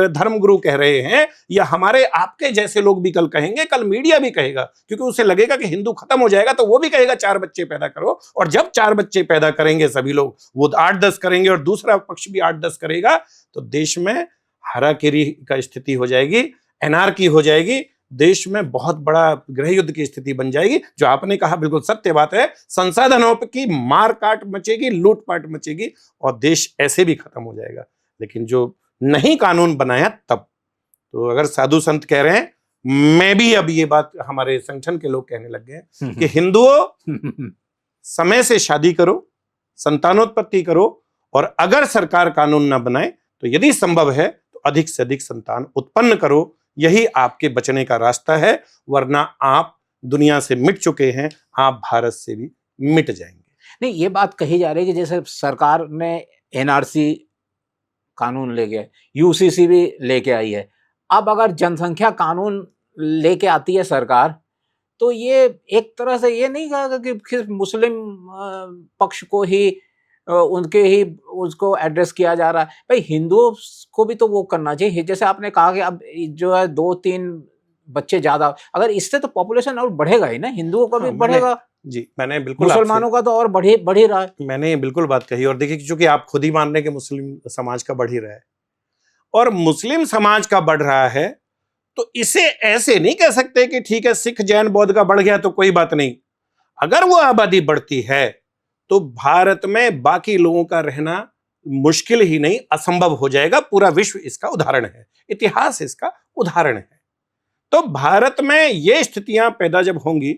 धर्मगुरु कह रहे हैं या हमारे आपके जैसे लोग भी कल कहेंगे, कल मीडिया भी कहेगा, क्योंकि उसे लगेगा कि हिंदू खत्म हो जाएगा, तो वो भी कहेगा 4 बच्चे पैदा करो। और जब 4 बच्चे पैदा करेंगे सभी लोग, वो 8-10 करेंगे और दूसरा पक्ष भी 8-10 करेगा, तो देश में हाराकिरी का स्थिति हो जाएगी, एनार्की हो जाएगी, देश में बहुत बड़ा गृह युद्ध की स्थिति बन जाएगी। जो आपने कहा बिल्कुल सत्य बात है, संसाधनों की मार काट मचेगी, लूटपाट मचेगी और देश ऐसे भी खत्म हो जाएगा। लेकिन जो नहीं कानून बनाया तब, तो अगर साधु संत कह रहे हैं, मैं भी अब ये बात हमारे संगठन के लोग कहने लग गए हैं कि हिंदुओं समय से शादी करो, संतानोत्पत्ति करो, और अगर सरकार कानून ना बनाए तो यदि संभव है तो अधिक से अधिक संतान उत्पन्न करो। यही आपके बचने का रास्ता है, वरना आप दुनिया से मिट चुके हैं, आप भारत से भी मिट जाएंगे। नहीं, ये बात कही जा रही है कि जैसे सरकार ने एनआरसी कानून ले गया, यूसीसी भी लेके आई है, अब अगर जनसंख्या कानून लेके आती है सरकार, तो ये एक तरह से ये नहीं कहा कि सिर्फ मुस्लिम पक्ष को ही उनके ही उसको एड्रेस किया जा रहा है। भाई हिंदुओं को भी तो वो करना चाहिए। जैसे आपने कहा कि अब जो है 2-3 बच्चे ज्यादा, अगर इससे तो पॉपुलेशन और बढ़ेगा ही ना, हिंदुओं का भी बढ़ेगा। जी, मैंने बिल्कुल, मुसलमानों का तो और बढ़ ही रहा है। मैंने ये बिल्कुल बात कही। और देखिए, क्योंकि आप खुद ही मान रहे हैं कि मुस्लिम समाज का बढ़ ही रहा है, और मुस्लिम समाज का बढ़ रहा है, तो इसे ऐसे नहीं कह सकते कि ठीक है सिख जैन बौद्ध का बढ़ गया तो कोई बात नहीं। अगर वो आबादी बढ़ती है तो भारत में बाकी लोगों का रहना मुश्किल ही नहीं, असंभव हो जाएगा। पूरा विश्व इसका उदाहरण है, इतिहास इसका उदाहरण है। तो भारत में ये स्थितियां पैदा जब होंगी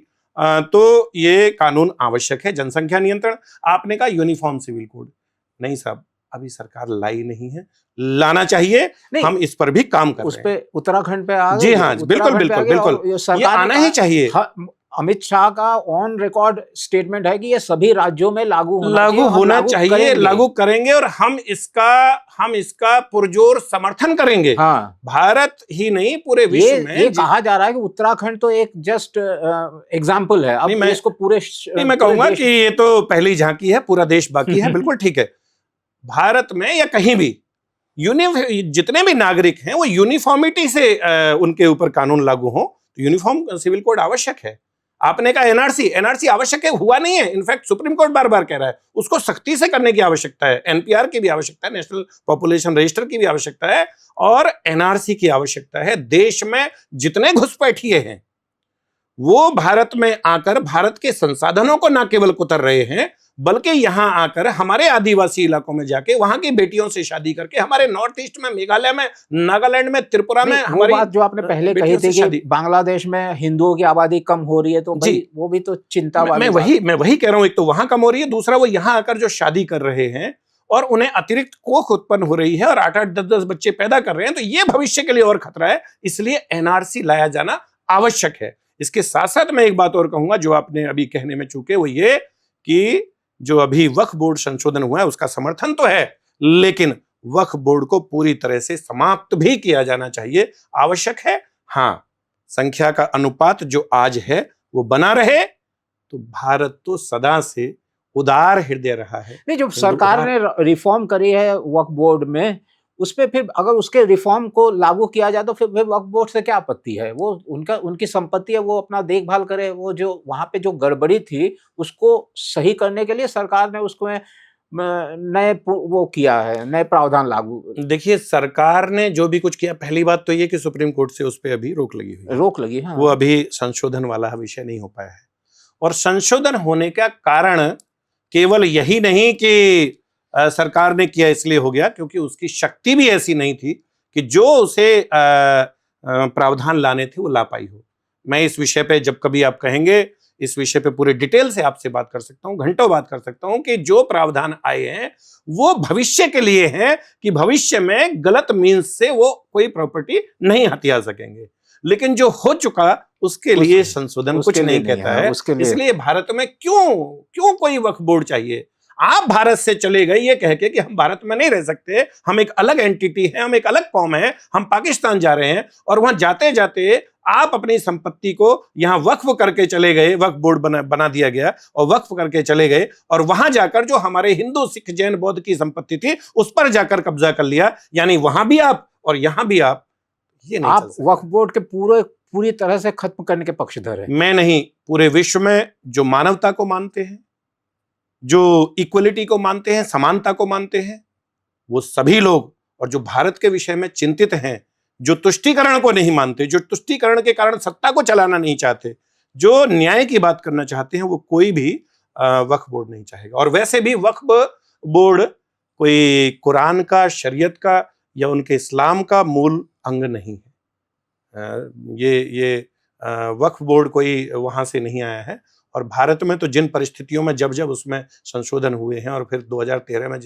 तो ये कानून आवश्यक है। जनसंख्या नियंत्रण, आपने कहा यूनिफॉर्म सिविल कोड, नहीं साहब, अभी सरकार लाई नहीं है, लाना चाहिए। हम इस पर भी काम कर रहे हैं। उस पे उत्तराखंड पे आ गई। जी हाँ, बिल्कुल बिल्कुल बिल्कुल, ये आना ही चाहिए। अमित शाह का ऑन रिकॉर्ड स्टेटमेंट है कि ये सभी राज्यों में लागू होना चाहिए, लागू करेंगे और हम इसका पुरजोर समर्थन करेंगे। हाँ। भारत ही नहीं, पूरे विश्व में। ये कहा जा रहा है कि उत्तराखंड तो एक जस्ट एग्जाम्पल है। अब मैं इसको मैं कहूंगा कि ये तो पहली झांकी है, पूरा देश बाकी है। बिल्कुल ठीक है। भारत में या कहीं भी जितने भी नागरिक हैं वो यूनिफॉर्मिटी से उनके ऊपर कानून लागू हो, तो यूनिफॉर्म सिविल कोड आवश्यक है। आपने कहा एनआरसी आवश्यक है, हुआ नहीं है। इनफैक्ट सुप्रीम कोर्ट बार बार कह रहा है उसको सख्ती से करने की आवश्यकता है। एनपीआर की भी आवश्यकता है, नेशनल पॉपुलेशन रजिस्टर की भी आवश्यकता है, और एनआरसी की आवश्यकता है। देश में जितने घुसपैठिए हैं वो भारत में आकर भारत के संसाधनों को न केवल कुतर रहे हैं, बल्कि यहां आकर हमारे आदिवासी इलाकों में जाके वहां की बेटियों से शादी करके, हमारे नॉर्थ ईस्ट में, मेघालय में, नागालैंड में, त्रिपुरा में, हमारी बात जो आपने पहले कही थी कि बांग्लादेश में हिंदुओं की आबादी कम हो रही है, तो वो भी तो चिंता वाली। मैं वही कह रहा हूं, एक तो वहां कम हो रही है, दूसरा वो यहां आकर जो शादी कर रहे हैं और उन्हें अतिरिक्त कोख उत्पन्न हो रही है और 8-8, 10-10 बच्चे पैदा कर रहे हैं, तो ये भविष्य के लिए और खतरा है। इसलिए एनआरसी लाया जाना आवश्यक है। इसके साथ साथ मैं एक बात और कहूंगा जो आपने अभी कहने में चूके, वो ये कि जो अभी वक्फ बोर्ड संशोधन हुआ है उसका समर्थन तो है, लेकिन वक्फ बोर्ड को पूरी तरह से समाप्त भी किया जाना चाहिए, आवश्यक है। हाँ, संख्या का अनुपात जो आज है वो बना रहे, तो भारत तो सदा से उदार हृदय रहा है। नहीं, जो सरकार ने रिफॉर्म करी है वक्फ बोर्ड में, उस पे फिर अगर उसके रिफॉर्म को लागू किया जाए तो फिर वक्फ बोर्ड से क्या आपत्ति है? वो उनकी संपत्ति है, वो अपना देखभाल करे। वो जो वहां पे जो गड़बड़ी थी उसको सही करने के लिए सरकार ने उसको नए वो किया है, नए प्रावधान लागू। देखिए, सरकार ने जो भी कुछ किया, पहली बात तो ये कि सुप्रीम कोर्ट से उस पर अभी रोक लगी। हाँ। वो अभी संशोधन वाला विषय नहीं हो पाया है। और संशोधन होने का कारण केवल यही नहीं कि सरकार ने किया इसलिए हो गया, क्योंकि उसकी शक्ति भी ऐसी नहीं थी कि जो उसे प्रावधान लाने थे वो ला पाई हो। मैं इस विषय पे जब कभी आप कहेंगे, इस विषय पे पूरे डिटेल से आपसे बात कर सकता हूं, घंटों बात कर सकता हूं कि जो प्रावधान आए हैं वो भविष्य के लिए हैं कि भविष्य में गलत मीन्स से वो कोई प्रॉपर्टी नहीं हथिया सकेंगे। लेकिन जो हो चुका उसके लिए संशोधन कुछ नहीं कहता है। इसलिए भारत में क्यों कोई वक्फ बोर्ड चाहिए? आप भारत से चले गए ये कह के कि हम भारत में नहीं रह सकते, हम एक अलग एंटिटी हैं, हम एक अलग कौम है, हम पाकिस्तान जा रहे हैं, और वहां जाते जाते आप अपनी संपत्ति को यहां वक्फ करके चले गए, वक्फ बोर्ड बना दिया गया और वक्फ करके चले गए, और वहां जाकर जो हमारे हिंदू, सिख, जैन, बौद्ध की संपत्ति थी उस पर जाकर कब्जा कर लिया। यानी वहां भी आप और यहां भी आप। ये नहीं, आप वक्फ बोर्ड के पूरी तरह से खत्म करने के पक्षधर है। मैं नहीं, पूरे विश्व में जो मानवता को मानते हैं, जो इक्वलिटी को मानते हैं, समानता को मानते हैं, वो सभी लोग, और जो भारत के विषय में चिंतित हैं, जो तुष्टीकरण को नहीं मानते, जो तुष्टीकरण के कारण सत्ता को चलाना नहीं चाहते, जो न्याय की बात करना चाहते हैं, वो कोई भी वक्फ बोर्ड नहीं चाहेगा। और वैसे भी वक्फ बोर्ड कोई कुरान का, शरीयत का या उनके इस्लाम का मूल अंग नहीं है। ये वक्फ बोर्ड कोई वहां से नहीं आया है। और भारत में तो जिन परिस्थितियों में जब उसमें संशोधन हुए हैं, और फिर 2013 में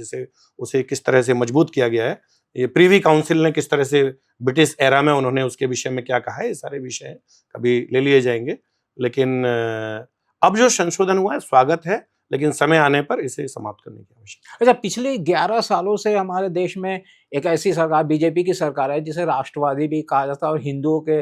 उसे किस तरह से मजबूत किया गया है, ये प्रीवी काउंसिल ने किस तरह से ब्रिटिश एरा में उन्होंने उसके विषय में क्या कहा है, ये सारे विषय कभी ले लिए जाएंगे। लेकिन अब जो संशोधन हुआ है स्वागत है, लेकिन समय आने पर इसे समाप्त करने की आवश्यकता है। अच्छा, पिछले 11 सालों से हमारे देश में एक ऐसी सरकार, बीजेपी की सरकार है, जिसे राष्ट्रवादी भी कहा जाता है और हिंदुओं के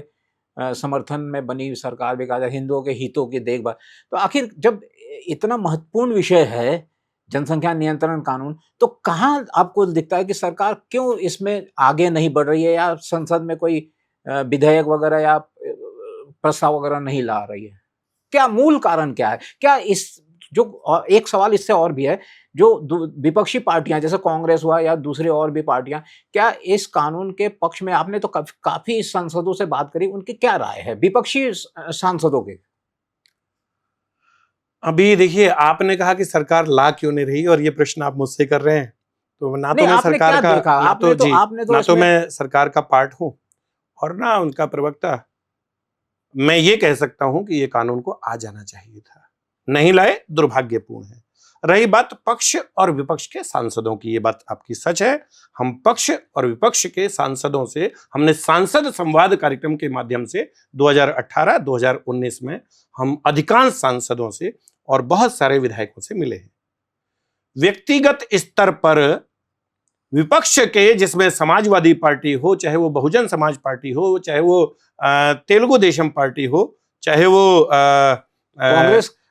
समर्थन में बनी सरकार भी कहा जाता है, हिंदुओं के हितों की देखभाल। तो आखिर जब इतना महत्वपूर्ण विषय है जनसंख्या नियंत्रण कानून, तो कहाँ आपको दिखता है कि सरकार क्यों इसमें आगे नहीं बढ़ रही है, या संसद में कोई विधेयक वगैरह या प्रस्ताव वगैरह नहीं ला रही है? क्या मूल कारण क्या है? क्या इस जो एक सवाल इससे और भी है, जो विपक्षी पार्टियां जैसे कांग्रेस हुआ या दूसरी और भी पार्टियां, क्या इस कानून के पक्ष में, आपने तो काफी सांसदों से बात करी, उनकी क्या राय है विपक्षी सांसदों के? अभी देखिए, आपने कहा कि सरकार ला क्यों नहीं रही, और ये प्रश्न आप मुझसे कर रहे हैं, तो ना तो मैं सरकार का, ना तो मैं सरकार का पार्ट हूं और ना उनका प्रवक्ता। मैं ये कह सकता हूं कि ये कानून को आ जाना चाहिए था, नहीं लाए, दुर्भाग्यपूर्ण है। रही बात पक्ष और विपक्ष के सांसदों की, ये बात आपकी सच है। हम पक्ष और विपक्ष के सांसदों से, हमने सांसद संवाद कार्यक्रम के माध्यम से 2018-2019 में हम अधिकांश सांसदों से और बहुत सारे विधायकों से मिले हैं। व्यक्तिगत स्तर पर विपक्ष के, जिसमें समाजवादी पार्टी हो, चाहे वो बहुजन समाज पार्टी हो, चाहे वो तेलुगु देशम पार्टी हो, चाहे वो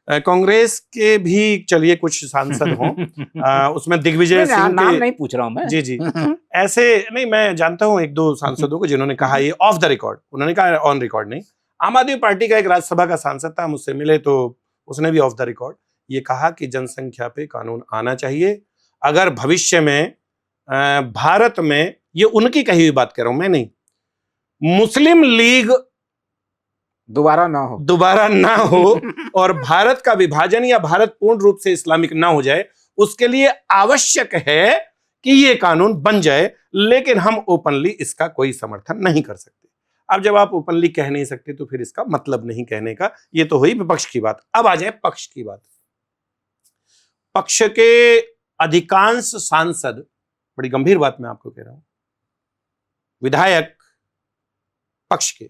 कांग्रेस के भी चलिए कुछ सांसद हों, उसमें दिग्विजय सिंह नाम नहीं पूछ रहा हूं मैं। जी जी ऐसे नहीं, मैं जानता हूं एक दो सांसदों को जिन्होंने कहा ये ऑफ द रिकॉर्ड, उन्होंने कहा ऑन रिकॉर्ड नहीं। आम आदमी पार्टी का एक राज्यसभा का सांसद था, मुझसे मिले तो उसने भी ऑफ द रिकॉर्ड ये कहा कि जनसंख्या पे कानून आना चाहिए। अगर भविष्य में भारत में, ये उनकी कही हुई बात कह रहा हूं मैं नहीं, मुस्लिम लीग दोबारा ना हो और भारत का विभाजन या भारत पूर्ण रूप से इस्लामिक ना हो जाए, उसके लिए आवश्यक है कि ये कानून बन जाए, लेकिन हम ओपनली इसका कोई समर्थन नहीं कर सकते। अब जब आप ओपनली कह नहीं सकते तो फिर इसका मतलब नहीं कहने का। ये तो हुई विपक्ष की बात। अब आ जाए पक्ष की बात। पक्ष के अधिकांश सांसद, बड़ी गंभीर बात मैं आपको कह रहा हूं, विधायक पक्ष के,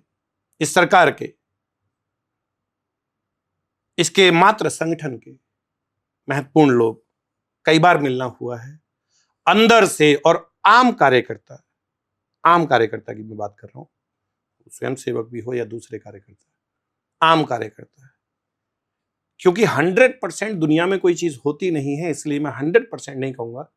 इस सरकार के, इसके मात्र संगठन के महत्वपूर्ण लोग, कई बार मिलना हुआ है अंदर से, और आम कार्यकर्ता की मैं बात कर रहा हूं, स्वयंसेवक भी हो या दूसरे कार्यकर्ता, आम कार्यकर्ता, क्योंकि 100% दुनिया में कोई चीज होती नहीं है, इसलिए मैं 100% नहीं कहूंगा,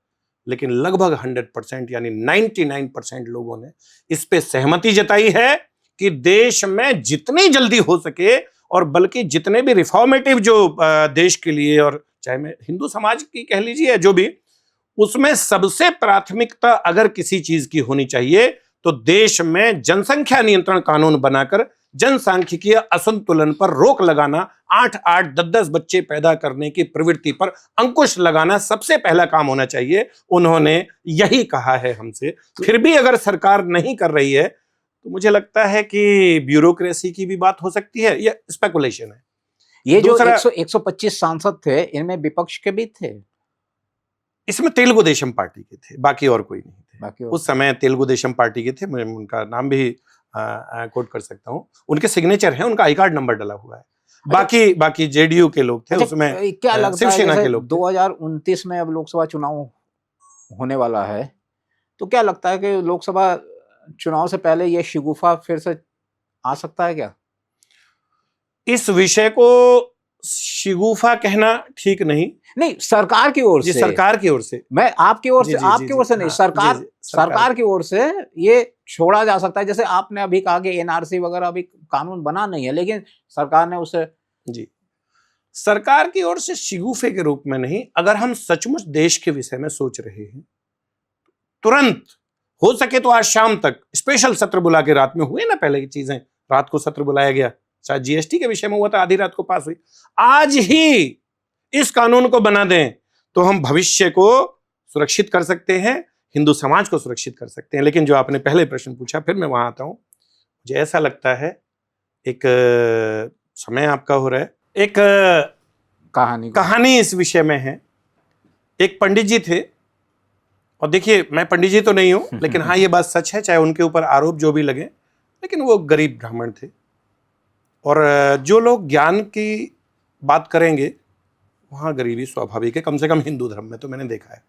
लेकिन लगभग 100% यानी 99% लोगों ने इस पे सहमति जताई है कि देश में जितनी जल्दी हो सके, और बल्कि जितने भी रिफॉर्मेटिव जो देश के लिए, और चाहे मैं हिंदू समाज की कह लीजिए जो भी, उसमें सबसे प्राथमिकता अगर किसी चीज की होनी चाहिए तो देश में जनसंख्या नियंत्रण कानून बनाकर जनसांख्यिकीय असंतुलन पर रोक लगाना, 8-8, 10-10 बच्चे पैदा करने की प्रवृत्ति पर अंकुश लगाना सबसे पहला काम होना चाहिए। उन्होंने यही कहा है हमसे। फिर भी अगर सरकार नहीं कर रही है तो मुझे लगता है कि ब्यूरोक्रेसी की भी बात हो सकती है, यह स्पेकुलेशन है। ये जो 125 सांसद थे, इनमें विपक्ष के भी थे? इसमें तेलुगु देशम पार्टी के थे, बाकी और कोई नहीं थे। उस समय तेलुगु देशम पार्टी के थे, मैं उनका नाम भी कोट कर सकता हूं, उनके सिग्नेचर हैं, उनका आई कार्ड नंबर डला हुआ है। बाकी जेडीयू के लोग थे। उसमें क्या लगता है शिवसेना के लोग 2029 में अब लोकसभा चुनाव होने वाला है, तो क्या लगता है कि लोकसभा चुनाव से पहले ये शिगुफा फिर से आ सकता है क्या? इस विषय को शिगुफा कहना ठीक नहीं, सरकार की ओर से, सरकार की ओर से, मैं आपकी ओर से, आपकी ओर से नहीं, सरकार की ओर से ये छोड़ा जा सकता है। जैसे आपने अभी कहा कि एनआरसी वगैरह अभी कानून बना नहीं है, लेकिन सरकार ने उसे, जी, सरकार की ओर से शिगुफे के रूप में नहीं, अगर हम सचमुच देश के विषय में सोच रहे हैं, तुरंत हो सके तो आज शाम तक स्पेशल सत्र बुला के, रात में हुए ना पहले की चीजें, रात को सत्र बुलाया गया, शायद जीएसटी के विषय में हुआ था, आधी रात को पास हुई, आज ही इस कानून को बना दें तो हम भविष्य को सुरक्षित कर सकते हैं, हिंदू समाज को सुरक्षित कर सकते हैं। लेकिन जो आपने पहले प्रश्न पूछा, फिर मैं वहां आता हूं, मुझे ऐसा लगता है, एक समय आपका हो रहा है, एक कहानी इस विषय में है। एक पंडित जी थे, और देखिए मैं पंडित जी तो नहीं हूं, लेकिन हाँ ये बात सच है, चाहे उनके ऊपर आरोप जो भी लगे, लेकिन वो गरीब ब्राह्मण थे। और जो लोग ज्ञान की बात करेंगे वहाँ गरीबी स्वाभाविक है, कम से कम हिंदू धर्म में तो मैंने देखा है।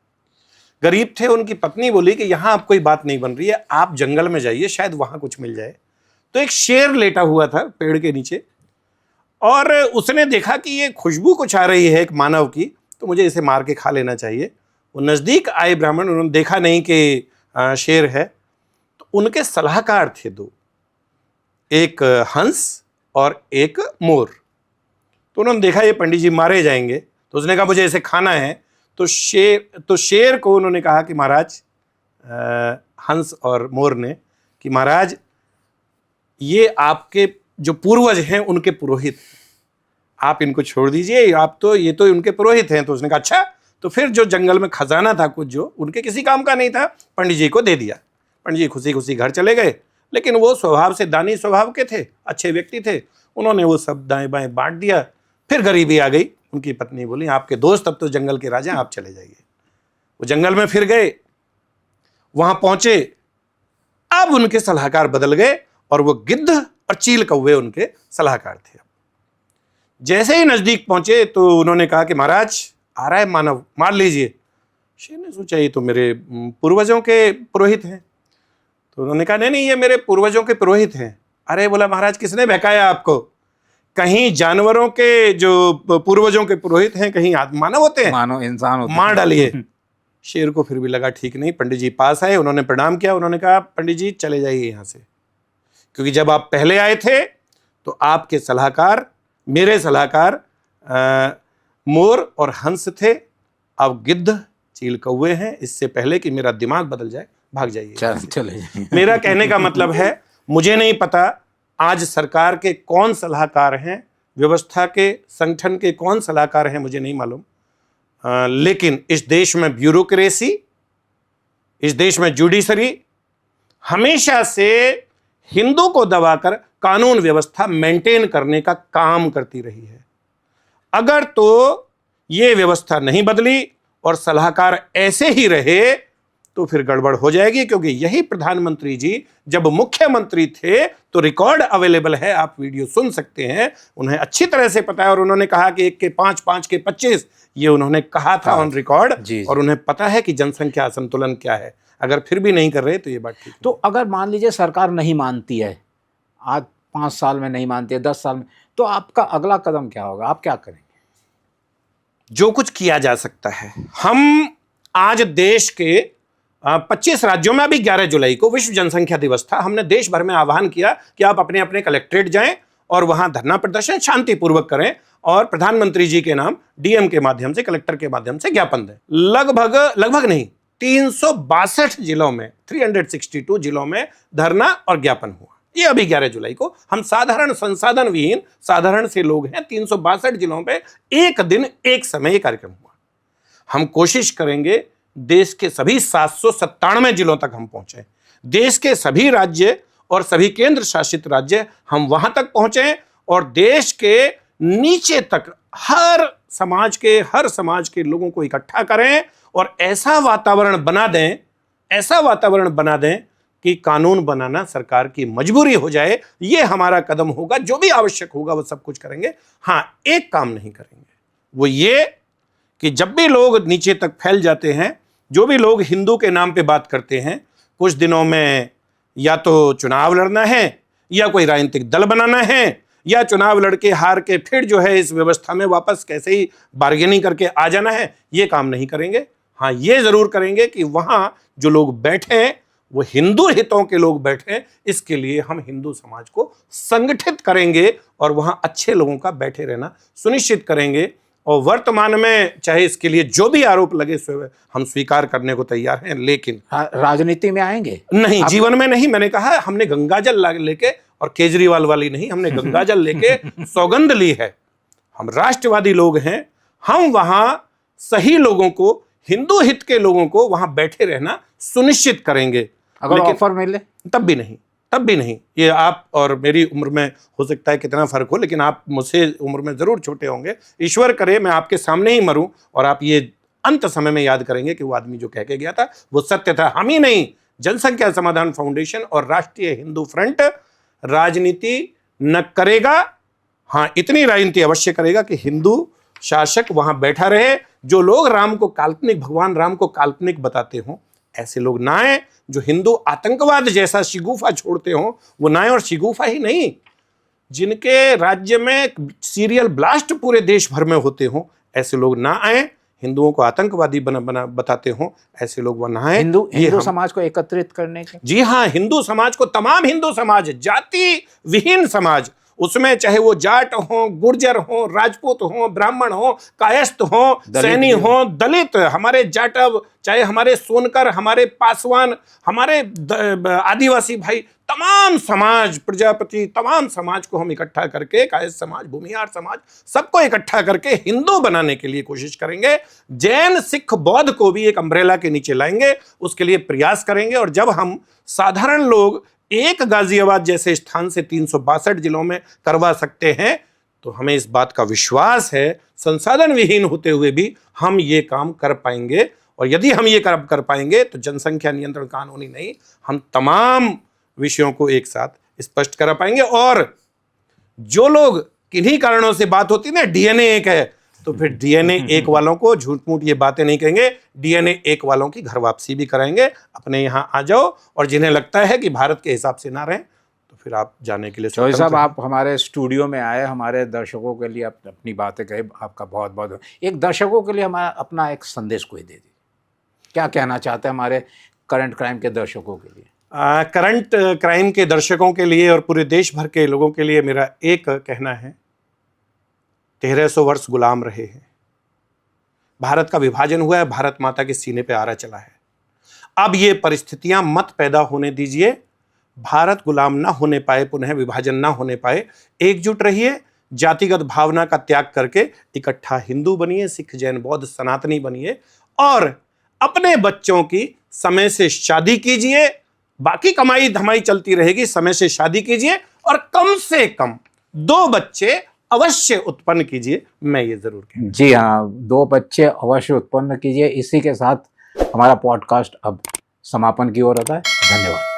गरीब थे, उनकी पत्नी बोली कि यहाँ अब कोई बात नहीं बन रही है, आप जंगल में जाइए, शायद वहाँ कुछ मिल जाए। तो एक शेर लेटा हुआ था पेड़ के नीचे, और उसने देखा कि ये खुशबू कुछ आ रही है एक मानव की, तो मुझे इसे मार के खा लेना चाहिए। वो नज़दीक आए ब्राह्मण, उन्होंने देखा नहीं कि शेर है, तो उनके सलाहकार थे दो, एक हंस और एक मोर। तो उन्होंने देखा ये पंडित जी मारे जाएंगे, तो उसने कहा मुझे इसे खाना है। तो शेर को उन्होंने कहा कि महाराज, हंस और मोर ने, कि महाराज ये आपके जो पूर्वज हैं उनके पुरोहित, आप इनको छोड़ दीजिए, आप तो, ये तो उनके पुरोहित हैं। तो उसने कहा अच्छा। तो फिर जो जंगल में खजाना था कुछ जो उनके किसी काम का नहीं था, पंडित जी को दे दिया। पंडित जी खुशी खुशी घर चले गए। लेकिन वो स्वभाव से दानी स्वभाव के थे, अच्छे व्यक्ति थे। उन्होंने वो सब दाएं बाएं बांट दिया। फिर गरीबी आ गई। उनकी पत्नी बोली, आपके दोस्त अब तो जंगल के राजा, आप चले जाइए। वो जंगल में फिर गए, वहां पहुंचे। अब उनके सलाहकार बदल गए और वो गिद्ध और चील कौवे उनके सलाहकार थे। जैसे ही नजदीक पहुंचे तो उन्होंने कहा कि महाराज, आ रहा है मानव, मार लीजिए। शेर ने सोचा ये तो मेरे पूर्वजों के पुरोहित हैं। तो उन्होंने कहा नहीं नहीं, ये मेरे पूर्वजों के पुरोहित हैं। अरे बोला, महाराज किसने बहकाया आपको? कहीं जानवरों के जो पूर्वजों के पुरोहित हैं, कहीं मानव होते हैं, मानो इंसान होते हैं। मार डालिए। शेर को फिर भी लगा ठीक नहीं। पंडित जी पास आए, उन्होंने प्रणाम किया। उन्होंने कहा, पंडित जी चले जाइए यहाँ से, क्योंकि जब आप पहले आए थे तो आपके सलाहकार, मेरे सलाहकार मोर और हंस थे, अब गिद्ध चील कौवे हैं। इससे पहले कि मेरा दिमाग बदल जाए, भाग जाइए। चले जाइए। मेरा कहने का मतलब है, मुझे नहीं पता आज सरकार के कौन सलाहकार हैं, व्यवस्था के संगठन के कौन सलाहकार हैं, मुझे नहीं मालूम। लेकिन इस देश में ब्यूरोक्रेसी, इस देश में जुडिशरी हमेशा से हिंदू को दबाकर कानून व्यवस्था मेंटेन करने का काम करती रही है। अगर तो ये व्यवस्था नहीं बदली और सलाहकार ऐसे ही रहे तो फिर गड़बड़ हो जाएगी। क्योंकि यही प्रधानमंत्री जी जब मुख्यमंत्री थे तो रिकॉर्ड अवेलेबल है, आप वीडियो सुन सकते हैं, उन्हें अच्छी तरह से पता है। और उन्होंने कहा कि 1 के 5, 5 के 25, ये उन्होंने कहा था ऑन रिकॉर्ड। और उन्हें पता है कि जनसंख्या असंतुलन क्या है। अगर फिर भी नहीं कर रहे तो ये बात ठीक। तो अगर मान लीजिए सरकार नहीं मानती है, आज 5 साल में नहीं मानती है, 10 साल में, तो आपका अगला कदम क्या होगा? आप क्या करेंगे? जो कुछ किया जा सकता है। हम आज देश के 25 राज्यों में, अभी 11 जुलाई को विश्व जनसंख्या दिवस था, हमने देश भर में आह्वान किया कि आप अपने अपने कलेक्ट्रेट जाएं और वहां धरना प्रदर्शन शांतिपूर्वक करें और प्रधानमंत्री जी के नाम डीएम के माध्यम से, कलेक्टर के माध्यम से ज्ञापन दें। लगभग नहीं, 362 जिलों में, 362 जिलों में धरना और ज्ञापन हुआ। ये अभी 11 जुलाई को। हम साधारण संसाधन विहीन साधारण से लोग हैं। 362 जिलों में एक दिन एक समय ये कार्यक्रम हुआ। हम कोशिश करेंगे देश के सभी 797 जिलों तक हम पहुंचे। देश के सभी राज्य और सभी केंद्र शासित राज्य हम वहां तक पहुंचे और देश के नीचे तक हर समाज के लोगों को इकट्ठा करें और ऐसा वातावरण बना दें कि कानून बनाना सरकार की मजबूरी हो जाए। ये हमारा कदम होगा। जो भी आवश्यक होगा वो सब कुछ करेंगे। हाँ, एक काम नहीं करेंगे, वो ये कि जब भी लोग नीचे तक फैल जाते हैं, जो भी लोग हिंदू के नाम पे बात करते हैं, कुछ दिनों में या तो चुनाव लड़ना है या कोई राजनीतिक दल बनाना है या चुनाव लड़के हार के फिर जो है इस व्यवस्था में वापस कैसे ही बार्गेनिंग करके आ जाना है, ये काम नहीं करेंगे। हाँ, ये जरूर करेंगे कि वहां जो लोग बैठे हैं वो हिंदू हितों के लोग बैठे। इसके लिए हम हिंदू समाज को संगठित करेंगे और वहां अच्छे लोगों का बैठे रहना सुनिश्चित करेंगे। और वर्तमान में चाहे इसके लिए जो भी आरोप लगे हम स्वीकार करने को तैयार हैं। लेकिन राजनीति में आएंगे नहीं, जीवन में नहीं। मैंने कहा हमने गंगाजल लेके, और केजरीवाल वाली नहीं, हमने गंगाजल लेके सौगंध ली है। हम राष्ट्रवादी लोग हैं। हम वहां सही लोगों को, हिंदू हित के लोगों को वहां बैठे रहना सुनिश्चित करेंगे। अगर ऑफर मिले तब भी नहीं। ये आप और मेरी उम्र में हो सकता है कितना फर्क हो, लेकिन आप मुझसे उम्र में जरूर छोटे होंगे। ईश्वर करे मैं आपके सामने ही मरूं और आप ये अंत समय में याद करेंगे कि वो आदमी जो कह के गया था वो सत्य था। हम ही नहीं, जनसंख्या समाधान फाउंडेशन और राष्ट्रीय हिंदू फ्रंट राजनीति न करेगा। हाँ, इतनी राजनीति अवश्य करेगा कि हिंदू शासक वहां बैठा रहे। जो लोग राम को काल्पनिक, भगवान राम को काल्पनिक बताते हों, ऐसे लोग ना आए। जो हिंदू आतंकवाद जैसा शिगुफा छोड़ते हों वो ना आए। और शिगुफा ही नहीं, जिनके राज्य में सीरियल ब्लास्ट पूरे देश भर में होते हों, ऐसे लोग ना आए। हिंदुओं को आतंकवादी बना बताते हों, ऐसे लोग वहां ना आए। हिंदू समाज को एकत्रित करने के, जी हाँ, हिंदू समाज को, तमाम हिंदू समाज, जाति विहीन समाज, उसमें चाहे वो जाट हो, गुर्जर हो, राजपूत हो, ब्राह्मण हो, कायस्थ हो, सैनी हो, दलित, हमारे जाटव, चाहे हमारे सोनकर, हमारे पासवान, हमारे आदिवासी भाई, तमाम समाज, प्रजापति, तमाम समाज को हम इकट्ठा करके, कायस्थ समाज, भूमिहार समाज, सबको इकट्ठा करके हिंदू बनाने के लिए कोशिश करेंगे। जैन, सिख, बौद्ध को भी एक अम्ब्रेला के नीचे लाएंगे, उसके लिए प्रयास करेंगे। और जब हम साधारण लोग एक गाजियाबाद जैसे स्थान से 362 जिलों में करवा सकते हैं, तो हमें इस बात का विश्वास है, संसाधन विहीन होते हुए भी हम ये काम कर पाएंगे। और यदि हम ये कर पाएंगे तो जनसंख्या नियंत्रण कानून ही नहीं, हम तमाम विषयों को एक साथ स्पष्ट कर पाएंगे। और जो लोग किन्हीं कारणों से बात होती है ना, डीएनए एक है, तो फिर डीएनए एक वालों को झूठ मूठ ये बातें नहीं कहेंगे, डीएनए एक वालों की घर वापसी भी कराएंगे। अपने यहाँ आ जाओ, और जिन्हें लगता है कि भारत के हिसाब से ना रहें तो फिर आप जाने के लिए चौधरी साहब, आप हमारे स्टूडियो में आए, हमारे दर्शकों के लिए अपनी बातें कही, आपका बहुत बहुत। एक दर्शकों के लिए हमारा अपना एक संदेश कोई दे दी, क्या कहना चाहते हैं हमारे करंट क्राइम के दर्शकों के लिए? करंट क्राइम के दर्शकों के लिए और पूरे देश भर के लोगों के लिए मेरा एक कहना है, 1300 वर्ष गुलाम रहे हैं, भारत का विभाजन हुआ है, भारत माता के सीने पे आरा चला है। अब ये परिस्थितियां मत पैदा होने दीजिए, भारत गुलाम ना होने पाए, पुनः विभाजन ना होने पाए। एकजुट रहिए, जातिगत भावना का त्याग करके इकट्ठा हिंदू बनिए, सिख जैन बौद्ध सनातनी बनिए, और अपने बच्चों की समय से शादी कीजिए। बाकी कमाई धमाई चलती रहेगी, समय से शादी कीजिए, और कम से कम 2 बच्चे अवश्य उत्पन्न कीजिए। मैं ये जरूर कहूँ। जी हाँ, 2 बच्चे अवश्य उत्पन्न कीजिए। इसी के साथ हमारा पॉडकास्ट अब समापन की ओर होता है। धन्यवाद।